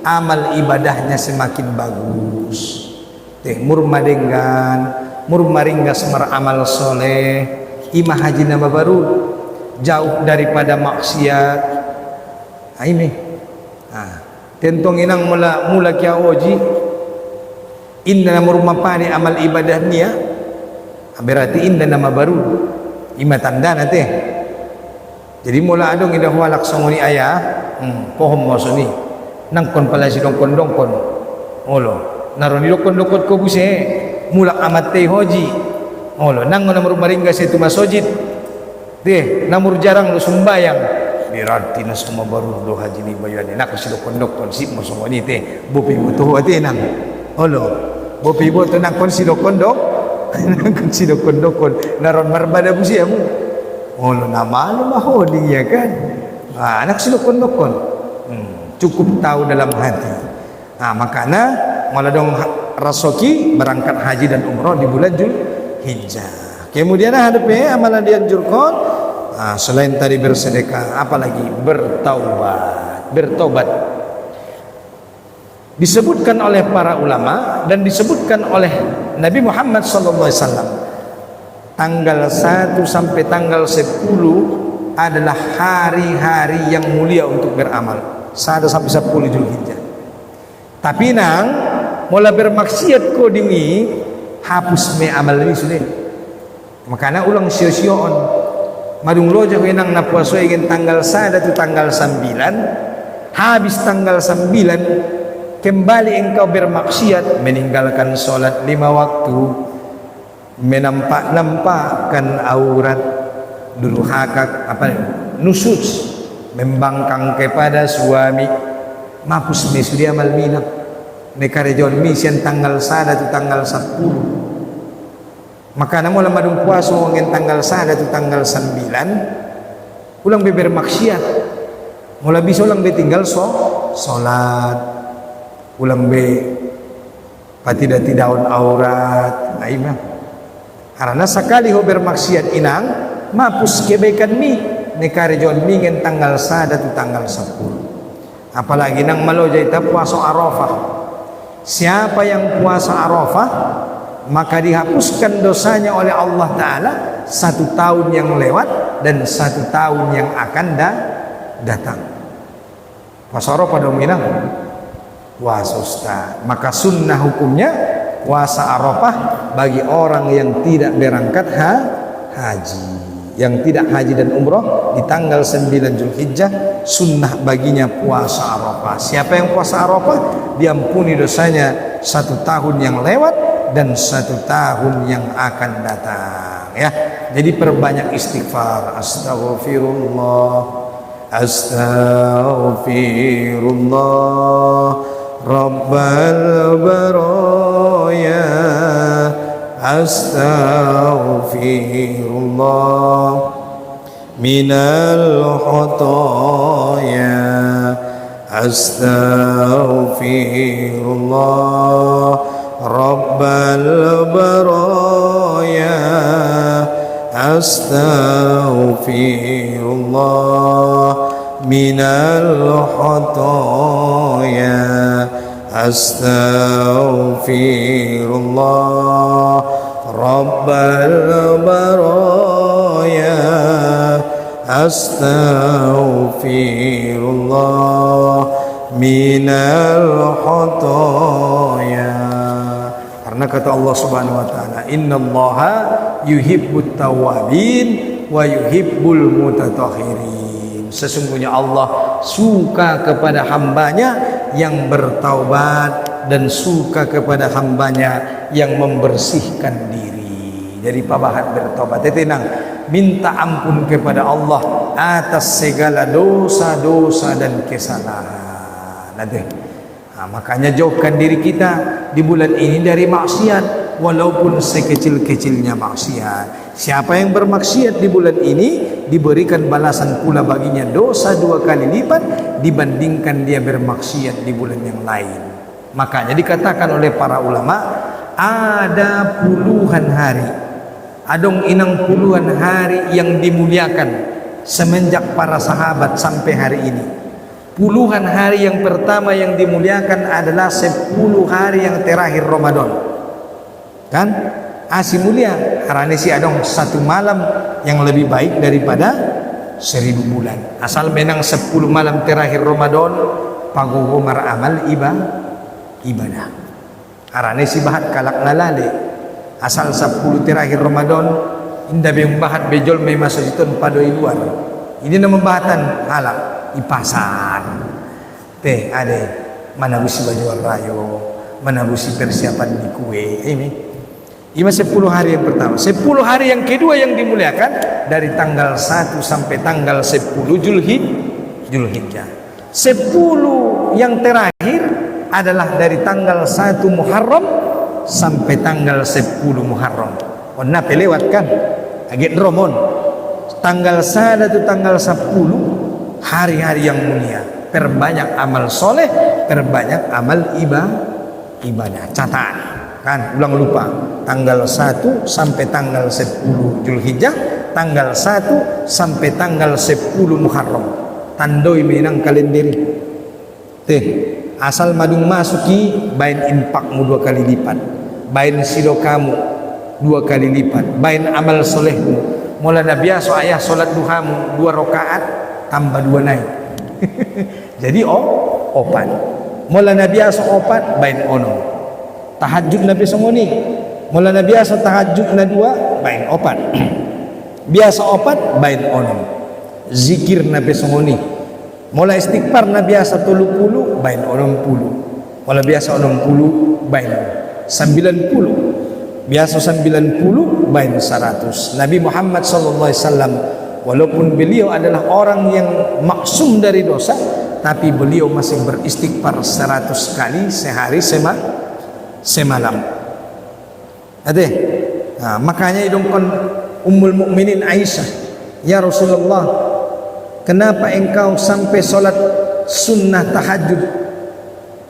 amal ibadahnya semakin bagus. Murmaringga semar amal soleh, imah haji nama baru, jauh daripada maksiat. Ini, tentong inang mula kia oji, inna murmapani amal ibadah niya, berarti inna nama baru, imah tanda nanti. Jadi mula adong idah walak songoni ayah, pohon mosoni, nangkon pala si dongkon, olo, naron dongkon ko buse, mulak amat teh hoji, olo, nang namur maringga setu masojid, deh, namur jarang lu sumbayang, berarti nas semua baru do haji ni bayani, nak si dongkon sip mosongoni teh, bopi butuh hati nang, olo, bopi butuh nangkon si dongkon, naron marbada busi amu. Oh nama lu mahoding ya kan, anak silokon cukup tahu dalam hati. Makanya maladong rasoki berangkat haji dan umroh di bulan Zulhijjah. Kemudian ada amalan dianjurkan selain tadi bersedekah, apalagi bertaubat. Disebutkan oleh para ulama dan disebutkan oleh Nabi Muhammad SAW. Tanggal 1 sampai tanggal 10 adalah hari-hari yang mulia untuk beramal. 1 sampai 10 Zulhijjah. Tapi nang mula bermaksiat ko dingi hapus me amal ini sudah. Makanya ulang sio-sion. Madung loja ko nang napuaso ingin tanggal 1 tu tanggal 9. Habis tanggal 9 kembali engkau bermaksiat, meninggalkan sholat 5 waktu, menampak-nampakkan aurat, dulu hakak apa nusus, membangkang kepada suami mapus me sudia malmina nekarejon misian tanggal sada tu tanggal 10 maka namo lamadung puasa ngen tanggal sada tu tanggal 9 ulang beber maksiat mula bisa ulang be tinggal solat ulang be patida daun aurat aima karena sekali ho bermaksiat inang mapus kebaikan mi nekarejon mi ngen tanggal sada tu tanggal 10 apalagi nang malo jaita puasa Arafah. Siapa yang puasa Arafah maka dihapuskan dosanya oleh Allah Ta'ala 1 tahun yang lewat dan 1 tahun yang akan datang. Puasa Arafah dong minang puasa Ustaz. Maka sunnah hukumnya puasa Arafah bagi orang yang tidak berangkat haji, yang tidak haji dan umroh di tanggal 9 Zulhijjah, sunnah baginya puasa Arafah. Siapa yang puasa Arafah diampuni dosanya 1 tahun yang lewat dan 1 tahun yang akan datang, ya. Jadi perbanyak istighfar. Astaghfirullah, astaghfirullah Rabbal baraya, astaghfirullah minal khataya, astaghfirullah Rabbal baraya, astaghfirullah minal khataya, astaghfirullah Rabbal baraya, astaghfirullah minal khataya. Karena kata Allah Subhanahu wa taala, innallaha yuhibbut tawwabin wa yuhibbul mutatahhirin. Sesungguhnya Allah suka kepada hambanya yang bertaubat dan suka kepada hambanya yang membersihkan diri. Jadi pabahat bertaubat tenang, minta ampun kepada Allah atas segala dosa-dosa dan kesalahan. Makanya jauhkan diri kita di bulan ini dari maksiat walaupun sekecil-kecilnya maksiat. Siapa yang bermaksiat di bulan ini diberikan balasan pula baginya dosa 2 kali lipat dibandingkan dia bermaksiat di bulan yang lain. Makanya dikatakan oleh para ulama ada puluhan hari, adong inang puluhan hari yang dimuliakan semenjak para sahabat sampai hari ini. Puluhan hari yang pertama yang dimuliakan adalah 10 hari yang terakhir Ramadan. Kan? Asi mulia. Karena si adong 1 malam yang lebih baik daripada 1000 bulan. Asal menang 10 malam terakhir Ramadan, pagugumar amal ibadah. Karena si bahat kalak nalale. Asal 10 terakhir Ramadan, indah beng bahat bejol may masajitun padoi luar. Ini nama bahatan halak di pasar. Teh ade manabusi baju rayo, manabusi persiapan di kue. Ini 10 hari yang pertama. 10 hari yang kedua yang dimuliakan dari tanggal 1 sampai tanggal 10 Zulhijjah. 10 yang terakhir adalah dari tanggal 1 Muharram sampai tanggal 10 Muharram. Onna pelewat kan? Agak romon. Tanggal 1 itu tanggal 10 hari-hari yang mulia. Perbanyak amal soleh, perbanyak amal ibadah. Catat kan, ulang lupa. Tanggal 1 sampai tanggal 10 Zulhijjah, tanggal 1 sampai tanggal 10 Muharram. Tandoi menang kalenderi. Teh, asal madung masuki bain infakmu 2 kali lipat. Bain sidokamu 2 kali lipat. Bain amal solehmu. Mulanya biasa ayah solat duhamu 2 rakaat tambah 2 naik. Jadi opat. Mulanya biasa opat bain ono. Tahajud nabi semoni. Mulanya biasa tahajud na 2 bain opat. Biasa opat bain ono. Zikir nabi semoni. Mula istighfar na biasa 30 bain 60. Mula biasa 60 bain 90. Biasa 90 bain 100. Nabi Muhammad sallallahu alaihi wasallam Walaupun beliau adalah orang yang maksum dari dosa, tapi beliau masih beristighfar 100 kali sehari semalam. Ada. Nah, makanya idongkon Ummul Mukminin Aisyah, ya Rasulullah, kenapa engkau sampai solat sunnah tahajud,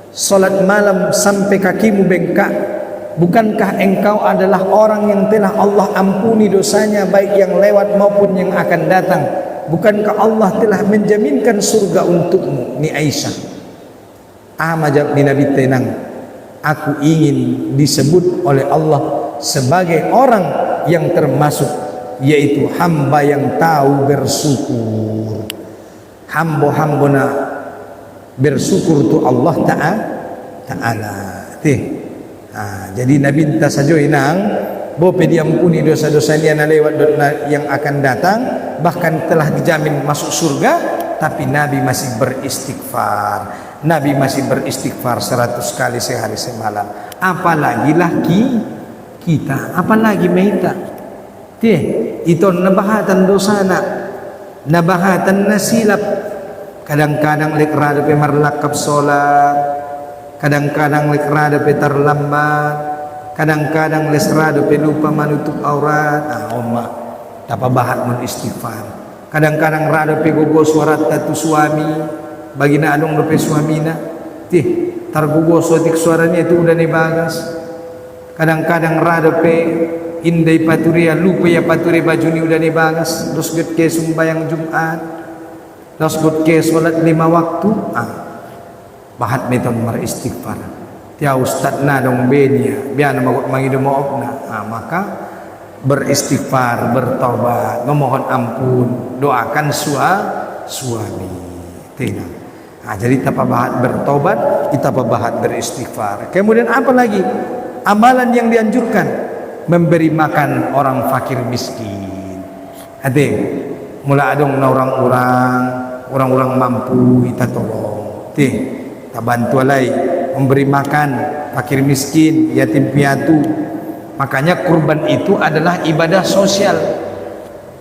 solat malam sampai kakimu bengkak? Bukankah engkau adalah orang yang telah Allah ampuni dosanya, baik yang lewat maupun yang akan datang? Bukankah Allah telah menjaminkan surga untukmu? Ni Aisyah. Majab ni Nabi tenang. Aku ingin disebut oleh Allah sebagai orang yang termasuk, yaitu hamba yang tahu bersyukur. Hamba-hambana bersyukur tu Allah Ta'ala. Jadi Nabi minta saja inang bope diampuni dosa-dosa dia na lewat yang akan datang, bahkan telah dijamin masuk surga, tapi Nabi masih beristighfar. Nabi masih beristighfar 100 kali sehari semalam. Apalagi kita, apalagi kita. Itu nabahatan dosa nabahatan nasilap. Kadang-kadang lek rada pe marlakap solat, kadang-kadang lek rada pe terlambat, kadang-kadang lek rada pe lupa menutup aurat. Omma tapabahat mun istighfar. Kadang-kadang rada pe gogos warat tatu suami, bagina adong do pe suamina. Targogos watik suaranya itu udah bagas. Kadang-kadang rada pe indai paturia lupa ya paturi baju ni udah bagas. Terus get ke sumbayang Jumat, terus get ke solat 5 waktu. Bahat meton mar istighfar. Tia ustad na dong benia, biar magot mangido maaf na. Maka beristighfar, bertobat, memohon ampun, doakan suami. Tenang. Jadi tapabahat bertobat, kita pabahat beristighfar. Kemudian apa lagi? Amalan yang dianjurkan, memberi makan orang fakir miskin. Ada mula adong na orang-orang mampu kita tolong. Kita bantu alai memberi makan fakir miskin, yatim piatu. Makanya kurban itu adalah ibadah sosial.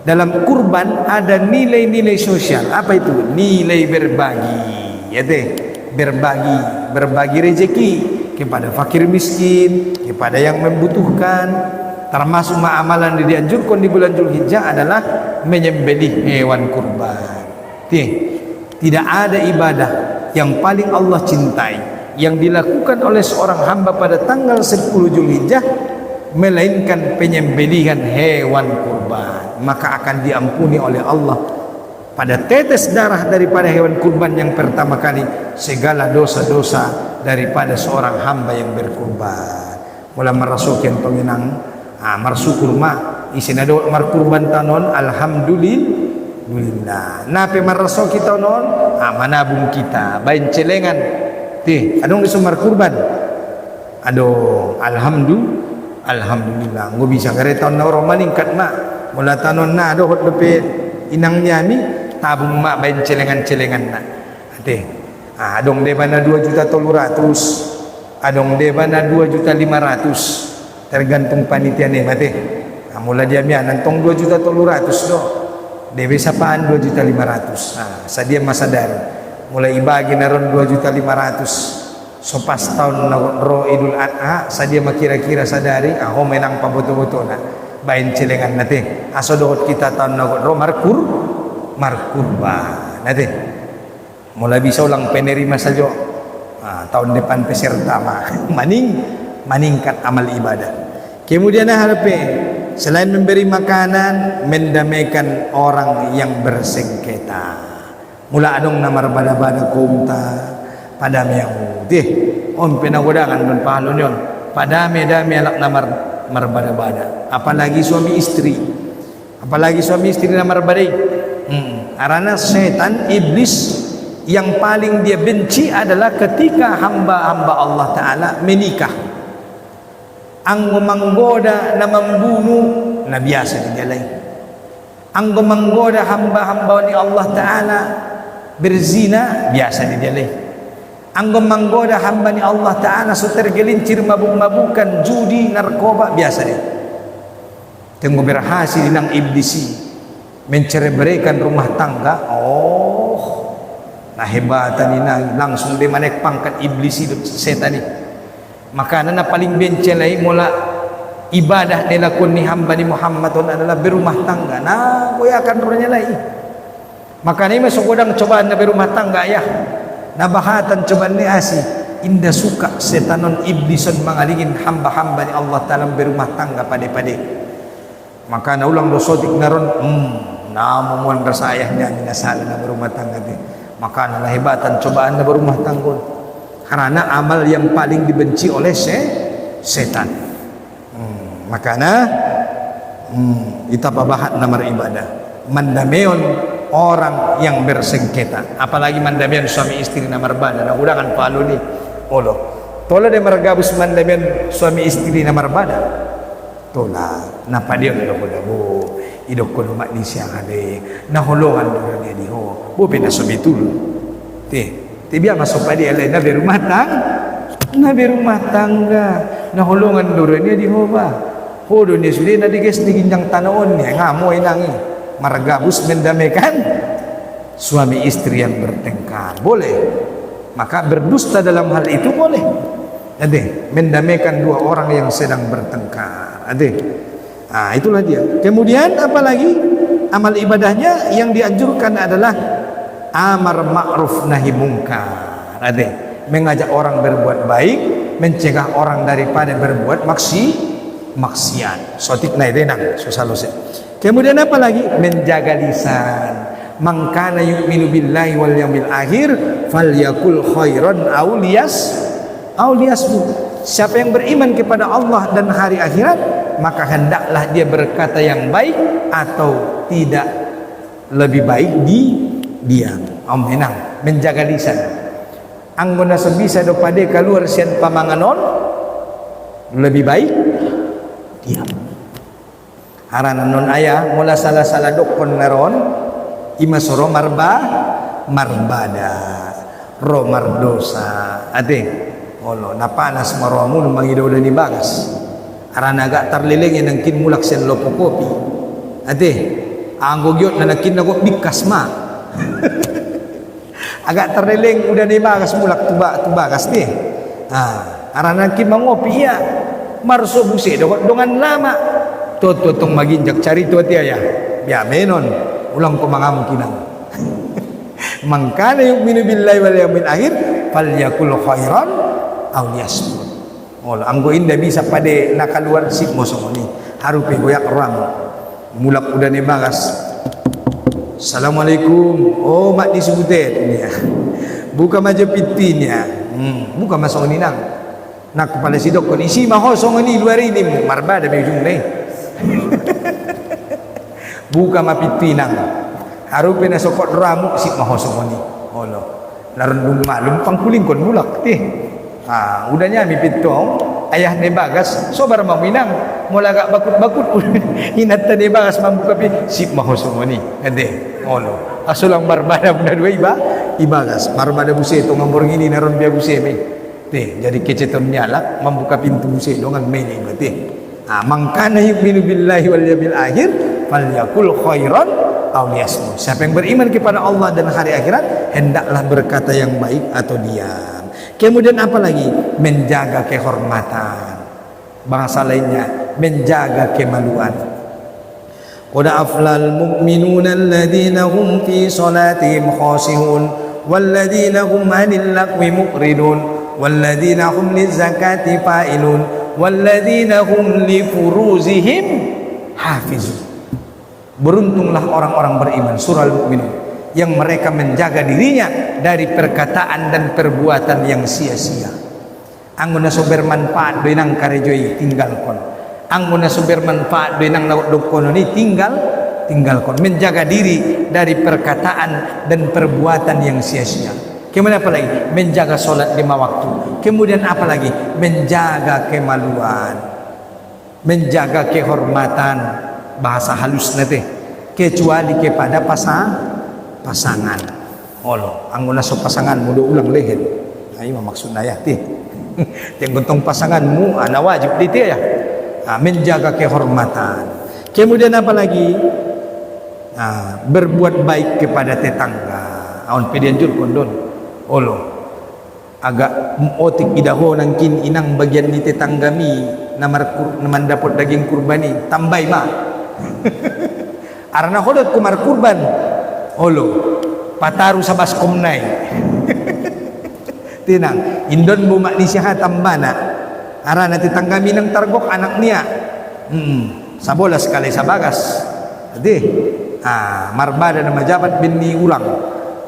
Dalam kurban ada nilai-nilai sosial. Apa itu? Nilai berbagi. Berbagi rezeki kepada fakir miskin, kepada yang membutuhkan. Termasuk amalan yang dianjurkan di bulan Zulhijjah adalah menyembelih hewan kurban. Tidak ada ibadah yang paling Allah cintai yang dilakukan oleh seorang hamba pada tanggal 10 Zulhijjah melainkan penyembelihan hewan kurban. Maka akan diampuni oleh Allah pada tetes darah daripada hewan kurban yang pertama kali segala dosa-dosa daripada seorang hamba yang berkurban. Mula merasukin penginang marsyukur ma isinado markurban tanon alhamdulillah. Nape maraso kita non manabung kita bain celengan adong iso markurban alhamdulillah ngo bisa kareton na orang maningkat ma mula tanon na do hot bepe inang nyami tabung ma bain celengan-celengan na adong debana 2.300.000, adong debana 2.500.000, tergantung panitia ni mate. Mula dia mian nantong 2.300.000 do. Dewe sapaan 2.500.000. Sadia masadari. Mulai ibagi naron 2.500.000. So pas tahun ro Idul Adha sadia makira-kira sadari ho menang paboto-boto na. Bain celengan nate. Aso dohot kita tahun ro markurban nate. Mulai bisa ulang penerima saja. Tahun depan peserta maningkat amal ibadah. Kemudian selain memberi makanan, mendamaikan orang yang bersengketa. Mula adong namar bada-bada kumta padami yang penagodangan don pahalon yon. Padami-dami alak namar bada-bada. Apalagi suami istri namar badai. Arana setan iblis yang paling dia benci adalah ketika hamba-hamba Allah Ta'ala menikah. Ang menggoda na membunuh na biasa dia lain. Ang menggoda hamba-hamba ni Allah Ta'ala berzina biasa dia lain. Ang menggoda hamba ni Allah Ta'ala so tergelincir mabuk-mabukan, judi, narkoba biasa dia. Tengok berhasil ng iblisi. mencerai-beraikan rumah tangga. Oh, nah hebatan ini langsung dia menaik pangkat iblis itu setan ini. Maka nana paling bencelai mula ibadah dilakun ni hamba ni Muhammadun adalah berumah tangga. Nah, gue akan rohnya lagi. Maka ini masuk godang cobaan na berumah tangga ya. Nabahatan cobaan ni asi. Indah suka setanon iblisan mengalingin hamba-hamba ni Allah Ta'ala berumah tangga pada-pada. Maka na ulang dosotik naron, namuan rasa ayahnya minasala na berumah tangga ni. Maka na hebatan cobaan na berumah tangga. Karena amal yang paling dibenci oleh setan. Makanya kita pabahat namar ibadah. Mandameon orang yang bersengketa, apalagi mandameon suami istri namar bana. Nah, udangan palu ni. Olo. Tola de margabus mandameon suami istri namar bana. Tola. Napa dia do ko bu. Idok ko lumak ni siang ade. Nahulungan do dia di ho. Bu pinasubitul. Tibiang masuk pada dia na berumah tangga. Nahulungan do dia di ho ba. Hodo ni sudah na diges di ginjang tanaon ni ngamoy nangi margabus mendamaikan suami istri yang bertengkar boleh, maka berdusta dalam hal itu boleh. Ade mendamaikan dua orang yang sedang bertengkar. Ade, itulah dia. Kemudian apalagi amal ibadahnya yang dianjurkan adalah amar ma'ruf nahi mungkar. Ade mengajak orang berbuat baik, mencegah orang daripada berbuat maksiat. Sotik naik denang susah lose. Kemudian apa lagi? Menjaga lisan. Man kana yu'minu billahi wal yawmil akhir falyakul khairan aw liyasmut. Siapa yang beriman kepada Allah dan hari akhirat, maka hendaklah dia berkata yang baik atau tidak, lebih baik diam. Menang, menjaga lisan. Anggona sebisa do pade kaluar sian pamanganon, lebih baik diam. Harana non ayah mula salah dokon naron imasoro marbada romar dosa ade olo napanas maromu mangidaw ni bagas harana agak terlilingin ng kinmulak sen lopo kopi ade anggo gyot na nakin nago bikas ma agak terliling udah ni bagas mulak tubagas ni harana kin mangopi ya marso busi dongan lama totong maginjak cari tu ati ayah ya menon ulang ko mangamu kinang mangkana yu'minu billahi wal yawmil akhir falyakul khairan aw liyasmut. Anggo inda bisa pade nakaluar sip mosongoni harupe goyak ram mulak udah ni bagas assalamualaikum mak disebutet ni buka majapitinya buka masongoni nang nak kepala sidok kon isi mahosong ni luar ini marbada be ujung ni buka mapitinang harupe na sokot ramu si mahosong ni olo narundung malum pangkuling kon mulak teh udahnya mi pitong ayah ne bagas sobar maminang mula gak bakut hinat ne bagas mambuka pi si mahosong ni ade olo asulang marbada bunda dua ibagas marbada buse to ngambor ngini naron bia buse me jadi keceton nyalak membuka pintu buse dengan meni berarti mangkana yu'minu billahi wal yawmil akhir falyakul khairan aw liyasmut. Siapa yang beriman kepada Allah dan hari akhirat hendaklah berkata yang baik atau diam. Kemudian apa lagi? Menjaga kehormatan. Bahasa lainnya menjaga kemaluan. Qad aflal mu'minuna alladhina hum fi salatihim khashihun walladhina hum 'anil lagwi muqridun walladhina hum lizakati fa'ilun walladhina hum li furuzihim hafizun. Beruntunglah orang-orang beriman surah Al-Mu'minun yang mereka menjaga dirinya dari perkataan dan perbuatan yang sia-sia. Angguna so bermanfaat doinang karejoi tinggalkon. Angguna so bermanfaat doinang nawdokon ini tinggalkon. Menjaga diri dari perkataan dan perbuatan yang sia-sia. Kemudian apa lagi? Menjaga solat 5 waktu. Kemudian apa lagi? Menjaga kemaluan, menjaga kehormatan. Bahasa halus nate kecuali kepada pasangan. Olo, angguna so pasangan mudo ulang leher. Ayo maksud ayah ti. Yang gontong pasanganmu ana wajib di ya. Menjaga kehormatan. Kemudian apa lagi? berbuat baik kepada tetangga. Aun pedianjur kondon olo agak otik idaho nangkin inang bagian ni tetanggami naman dapat daging kurbani tambay ma arana hodot kumar kurban olo pataru sa baskom nai tinang indon bumak ni siya tambana arana tetanggami nang targok anak niya sabolas kali sa bagas ade marbada na majabat bin ni ulang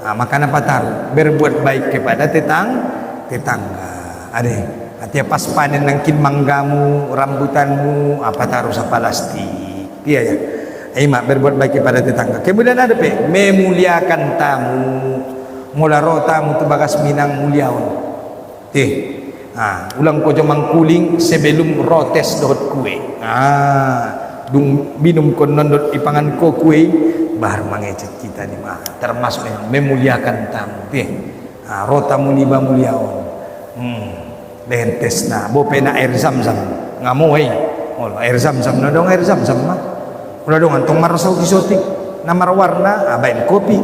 maka patar berbuat baik kepada tetangga ade atia pas panen nangkin manggamu rambutanmu apa taruh sa plastik iya ya mak berbuat baik kepada tetangga. Kemudian ada memuliakan tamu mularo tamu tu bagas minang muliaon ulang ko mangkuling sebelum rotes dot kue dung minum kon nondot ipangan ko kue baru mengecek kita ni mah termasuk yang memuliakan tamu rota muniba muliaon lentes na bo pena air zam-zam ngamu air zam-zam na dong air zam-zam mah udah dong antong marasau di sotik namar warna bain kopi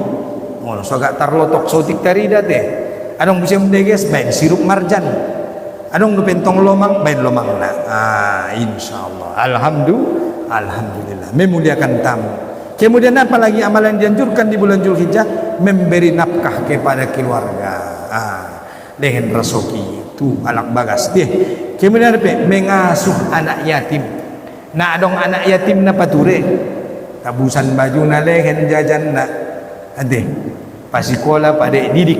so agak tarlotok sotik tarida adong bisa mendeges bain sirup marjan adong pentong lomang bain lomang na insyaallah alhamdulillah memuliakan tamu. Kemudian apa lagi amalan dianjurkan di bulan Zulhijjah? Memberi nafkah kepada keluarga. Dengan rasoki tu anak bagas deh. Kemudian apa? Mengasuh anak yatim. Na adong anak yatim na pature. Tabusan baju na lehen jajan na. Ade. Pasikola pada didik.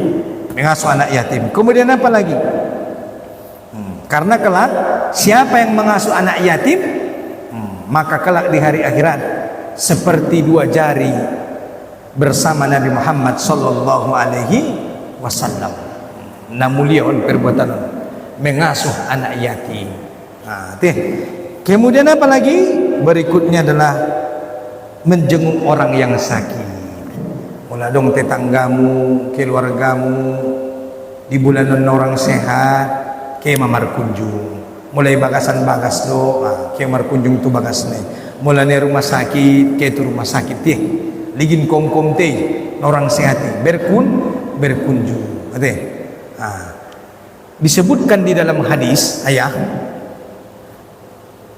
Mengasuh anak yatim. Kemudian apa lagi? Karena kelak siapa yang mengasuh anak yatim, maka kelak di hari akhirat seperti dua jari bersama Nabi Muhammad sallallahu alaihi wasallam. Namuliaon perbuatan mengasuh anak yatim. Kemudian apa lagi? Berikutnya adalah menjenguk orang yang sakit. Mula dong tetanggamu, keluargamu di bulan orang sehat, ke mamar kunjung. Mulai bagasan bagas do, ke mamar kunjung tu bagas nih. Mulai rumah sakit, ke tu rumah sakit ligin kongkom orang sehat berkunjung. Disebutkan di dalam hadis ayah,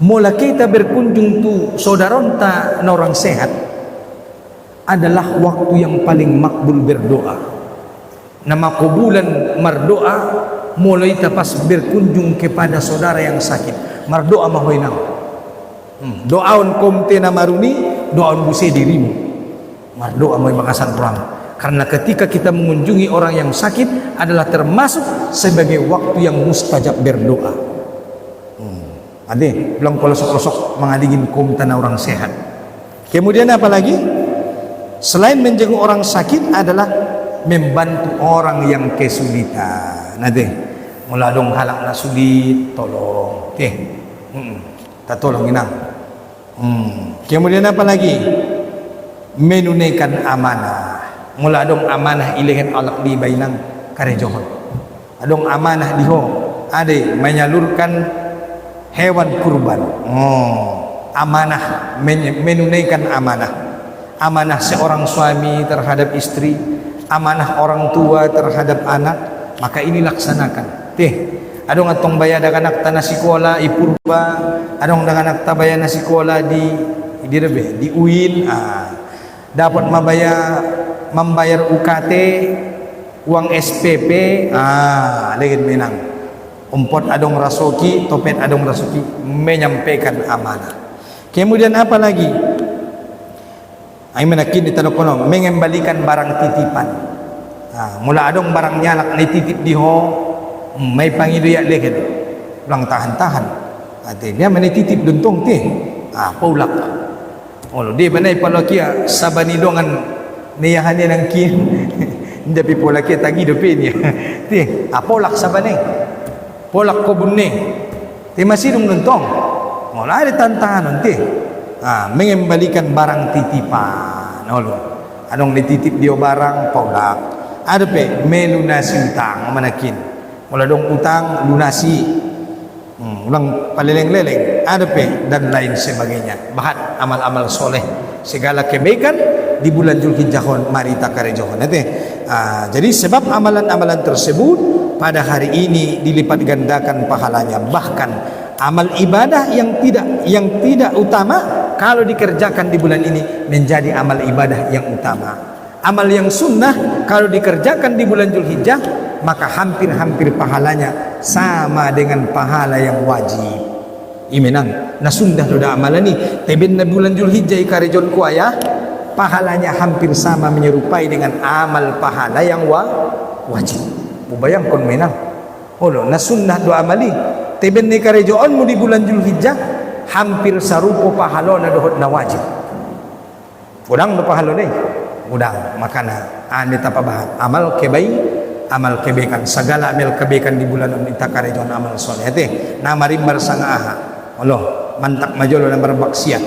mula kita berkunjung tu saudaronta orang sehat adalah waktu yang paling makbul berdoa. Nama kubulan mardoa mulai tapas berkunjung kepada saudara yang sakit. Mardoa mahoinang. Doaun komte na maruni, doaun buse dirimu. Mardoa mau makasan perang. Karena ketika kita mengunjungi orang yang sakit adalah termasuk sebagai waktu yang mustajab berdoa. Ade, bilang kolosok-kolosok mengadingin komte na orang sehat. Kemudian apa lagi? Selain menjenguk orang sakit adalah membantu orang yang kesulitan. Ade, mula dong halak na sulit, tolong. Tak tolong inang. Kemudian apa lagi? Menunaikan amanah. Mula adong amanah ilihan alak di bainang karejohon. Adong amanah diho ade menyalurkan hewan kurban. Amanah menunaikan amanah. Amanah seorang suami terhadap istri, amanah orang tua terhadap anak, maka ini laksanakan. Adong atong bayar dengan anak tanah sekolah ipurba, adong dengan anak tabaya na sekolah di UIN, dapat membayar UKT, uang SPP, legen menang. Umpot adong rasoki, topet adong rasoki, menyampaikan amanah. Kemudian apa lagi? Ay menakin di tanah kono, mengembalikan barang titipan. Mula adong barang nyalak dititip diho, may pangiluya leket ulang tahan-tahan dia menititip duntong paulak di banay palakia sabanidongan niyahan ng kin hindi palakia tagi do pinya paulak sabanay polak ko bunne masidong duntong ada tantahan mengembalikan barang titipan anong nititip dia barang paulak ada melunasi utang manakin mula dong utang lunasi ulang paleleng-leleng ada dan lain sebagainya bahat amal-amal soleh segala kebaikan di bulan Zulhijjah mari takarejohon jadi sebab amalan-amalan tersebut pada hari ini dilipat gandakan pahalanya, bahkan amal ibadah yang tidak utama kalau dikerjakan di bulan ini menjadi amal ibadah yang utama. Amal yang sunnah kalau dikerjakan di bulan Zulhijjah maka hampir-hampir pahalanya sama dengan pahala yang wajib. Imenang na sunnah sudah amalan ni teben na bulan Zulhijjah ikarejon ku ayah pahalanya hampir sama menyerupai dengan amal pahala yang wajib. Bayangkan menang. Olo na sunnah do amali teben ni karejoon mu di bulan Zulhijjah hampir sarupo pahala na dohot na wajib. Udang do pahala ni. Udang makana ane tapabahan amal kebaikan segala amal kebaikan di bulan kita karejoon amal soleh teh na marimbar sangaha. Allah mantak majolo na bermaksiat.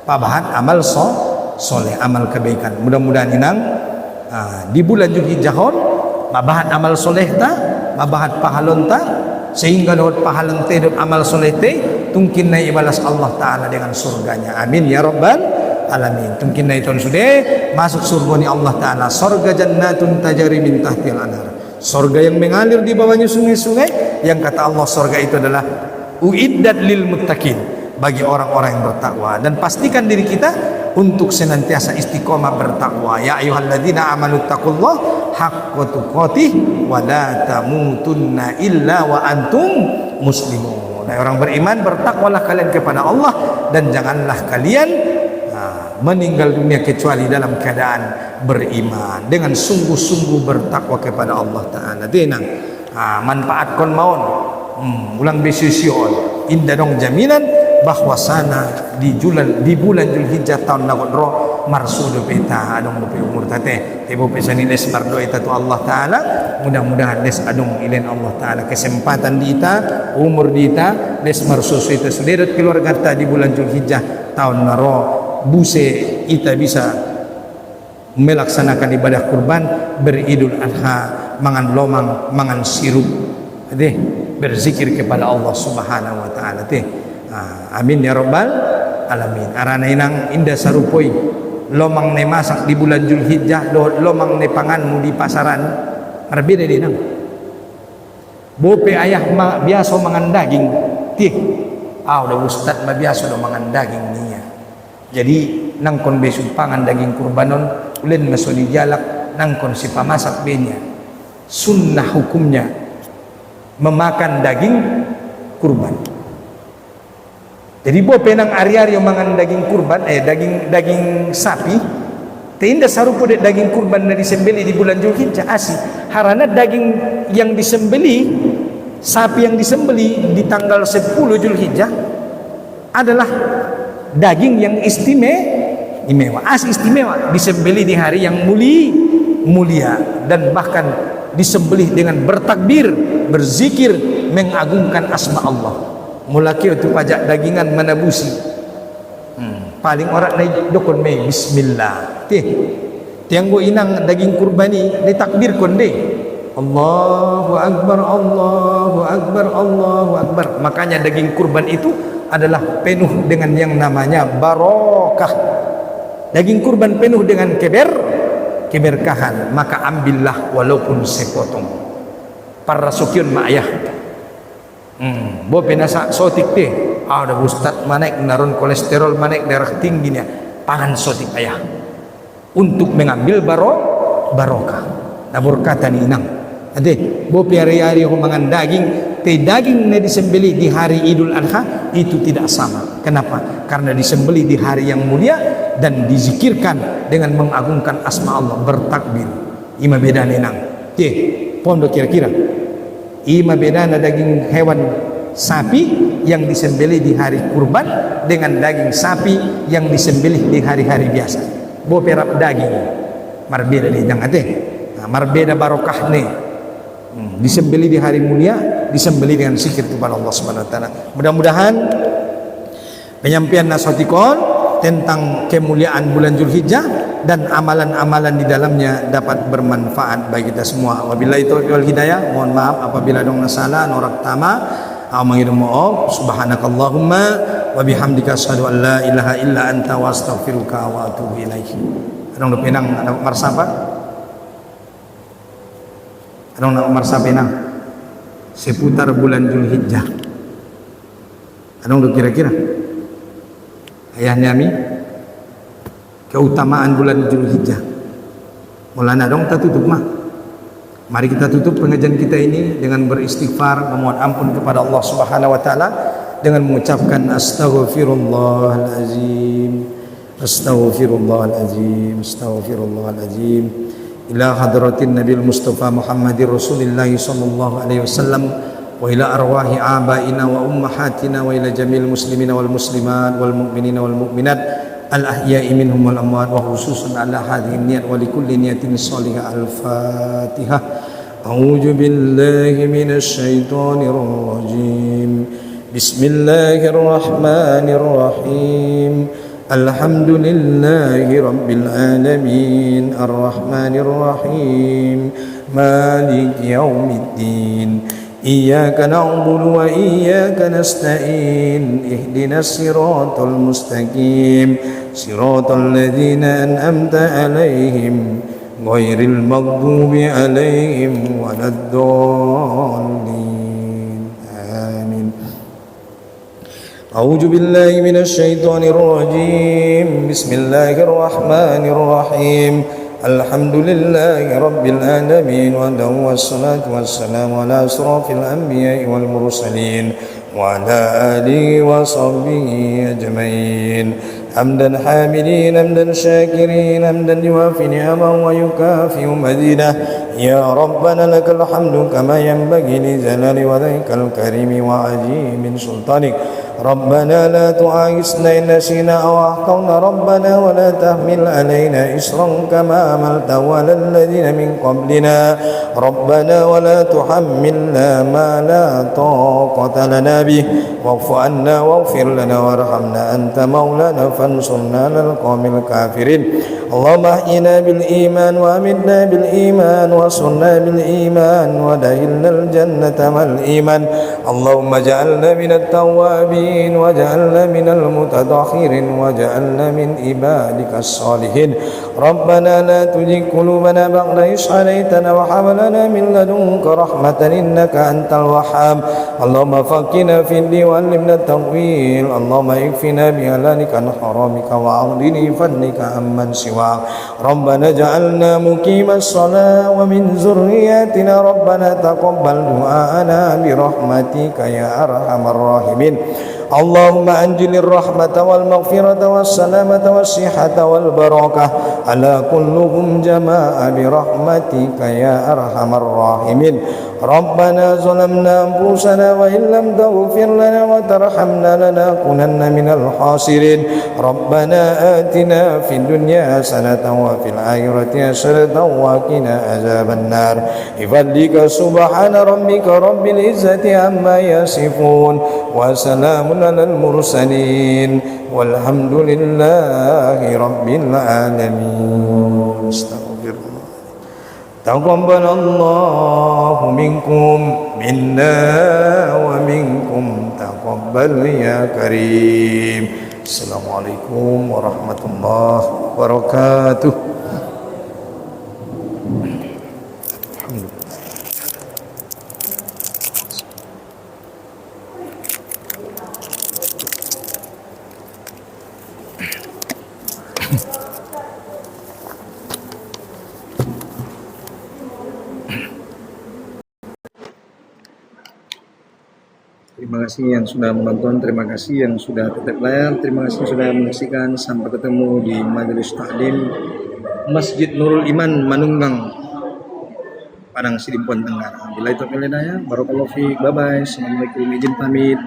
Pabahan amal soleh amal kebaikan. Mudah-mudahan inang di bulan Zulhijjah mabahat amal soleh ta, mabahat pahalon ta, sehingga dapat pahalon te dan amal soleh te tungkin na ibalas Allah Ta'ala dengan surganya. Amin ya rabbal alamin. Tungkin na iton sudah masuk surga ni Allah Ta'ala, surga jannatun tajari min tahtil anhar, surga yang mengalir di bawahnya sungai-sungai, yang kata Allah surga itu adalah uiddat lil muttaqin, bagi orang-orang yang bertakwa. Dan pastikan diri kita untuk senantiasa istiqomah bertakwa. Ya ayyuhalladzina amanu taqullaha haqqa tuqatih wa la tamutunna illa wa antum muslimun. Nah, orang beriman, bertakwalah kalian kepada Allah dan janganlah kalian meninggal dunia kecuali dalam keadaan beriman, dengan sungguh-sungguh bertakwa kepada Allah Ta'ala. Tenang manfaatkan maun ulang besusion indah dong jaminan bahwasana di bulan Zulhijjah tahun nagodro marsudu peta adong dope umur tate tebo pesani les mardo eta tu Allah Ta'ala. Mudah-mudahan les adong ilen Allah Ta'ala kesempatan dita umur dita les marsusu itu sederet keluarga ta di bulan Zulhijjah tahun naro buse kita bisa melaksanakan ibadah kurban, beridul adha, mangan lomang, mangan sirup berzikir kepada Allah Subhanahu wa Ta'ala amin ya rabbal alamin. Arana inang indah sarupoi lomang ne masak di bulan Zulhijjah do lomang ne panganmu di pasaran berbeda dinang. Bope ayah biasa mangan daging udah ustad ma biasa do mangan daging niya. Jadi nangkon besu pangan daging kurbanon ulen masoni jalak nangkon si pamasak benya. Sunnah hukumnya memakan daging kurban. Jadi bo penang ari-ari yang mangan daging kurban daging sapi teinda sarupo daging kurban na disembeli di bulan Zulhijjah asih. Harana daging yang disembeli, sapi yang disembeli di tanggal 10 Zulhijjah adalah daging yang istimewa, istimewa, disembeli di hari yang mulia dan bahkan disembelih dengan bertakbir, berzikir, mengagungkan asma Allah. Mulaki itu pajak dagingan manabusi. Paling orang naik dokon may bismillah. Tiang go inang daging kurbani ditakbir konde. Allahu akbar, Allahu akbar, Allahu akbar. Makanya daging kurban itu adalah penuh dengan yang namanya barokah. Daging kurban penuh dengan keberkahan, maka ambillah walaupun sepotong. Para sukyun ma'ayah bo penasa sotik teh ada ustad manek naron kolesterol manek darah tingginya pangan sotik ayah untuk mengambil barokah. Nabur kata ni inang ade bo piari-ari mangan daging daging ne disembeli di hari Idul Adha itu tidak sama. Kenapa? Karena disembeli di hari yang mulia dan dizikirkan dengan mengagungkan asma Allah, bertakbir. Ima beda nenang pondok kira-kira ima beda daging hewan sapi yang disembelih di hari kurban dengan daging sapi yang disembelih di hari-hari biasa. Bo perap daging marbeda ni jang ate marbeda barokah ne disembelih di hari mulia, disembelih dengan zikir kepada Allah Subhanahu wa Ta'ala. Mudah-mudahan penyampaian nasihatikon tentang kemuliaan bulan Zulhijjah dan amalan-amalan di dalamnya dapat bermanfaat bagi kita semua. Wabillahi taufiq wal hidayah. Mohon maaf apabila ada salah norak tama. Amin maaf. Subhanakallahumma wa bihamdika asyhadu an la ilaha illa anta wa astaghfiruka wa atubu ilaik. Anong do Penang, anong marsapa? Anong na marsa Penang? Seputar bulan Zulhijjah. Anong do kira-kira? Ayahnya mi keutamaan bulan Zulhijjah. Mulana dong kita tutup mah. Mari kita tutup pengajian kita ini dengan beristighfar, memohon ampun kepada Allah Subhanahu wa taala dengan mengucapkan astaghfirullahalazim. Astaghfirullahalazim. Astaghfirullahalazim. Ila hadratin Nabil Mustafa Muhammadir Rasulillah sallallahu alaihi wasallam wa ila arwahi abaina wa ummahatina wa ila jamil muslimina wal muslimat wal mu'minina wal mu'minat al-ahya'i minhum wal amwat wa khususan ala hadhihi niyat wa likulli niyatin salihah. Al-Fatihah. A'udzu billahi minasy syaithanir rajim. Bismillahirrahmanirrahim. Alhamdulillahi rabbil alamin arrahmanir rahim maliki yaumiddin. Iyyaka na'budu wa iyyaka nasta'in ihdinas siratal mustaqim siratal ladzina an'amta 'alaihim ghairil maghdubi 'alaihim waladdallin. Amin. A'udzu billahi minasy syaithanir rajim. Bismillahirrahmanir rahim. Alhamdulillahi rabbil alamin wa wassalatu wassalamu ala asrafil anbiya'i wal mursalin wa ala alihi wa sahbihi ajmain. Hamdan hamidin, hamdan syakirin, hamdan yuwafi ni'amahu wa yukafi'u mazidah. Ya Rabbana lakal hamdu kama yanbaghi li jalali wajhikal karimi wa azimin sultanik. ربنا لا تؤاخذنا إن نسينا أو أخطأنا ربنا ولا تحمل علينا إصرا كما حملته على الذين من قبلنا ربنا ولا تحملنا ما لا طاقة لنا به واعف عنا واغفر لنا وارحمنا أنت مولانا فانصرنا على القوم الكافرين. اللهم احينا بالإيمان وأمتنا بالإيمان وصرنا بالإيمان ودخلنا الجنة مع الإيمان. اللهم اجعلنا من التوابين وجعلنا من المتطهرين وجعلنا من عبادك الصالحين. ربنا لا تزغ قلوبنا بعد إذ هديتنا وهب لنا من لدنك رحمة إنك أنت الوهاب. اللهم فقهنا في الدين وعلمنا التأويل. اللهم اكفنا بحلالك عن حرامك وأغننا بفضلك عمن سواك. ربنا اجعلنا مقيم الصلاة ومن ذرياتنا ربنا تقبل دعاءنا برحمتك يا أرحم الراحمين. اللهم أنزل الرحمة والمغفرة والسلامة والصحة والبركة على كلهم جماعة برحمتك يا أرحم الراحمين. ربنا ظلمنا أنفسنا وإن لم تغفر لنا وترحمنا لنكونن من الخاسرين. ربنا آتنا في الدنيا حسنة وفي الآخرة حسنة وقنا عذاب النار. بفضلك سبحان ربك رب العزة عما يصفون وسلام على المرسلين والحمد لله رب العالمين. Taqabbalallahu minkum minna wa minkum taqabbal ya karim. Assalamualaikum warahmatullahi wabarakatuh. Terima kasih yang sudah menonton, terima kasih yang sudah tetap layar, terima kasih yang sudah menyaksikan. Sampai ketemu di Majelis Taklim Masjid Nurul Iman Manunggang, Padang Sidimpuan Tenggara. Bila itu hidayah, barakallahu fiik, bye bye, assalamualaikum, izin pamit.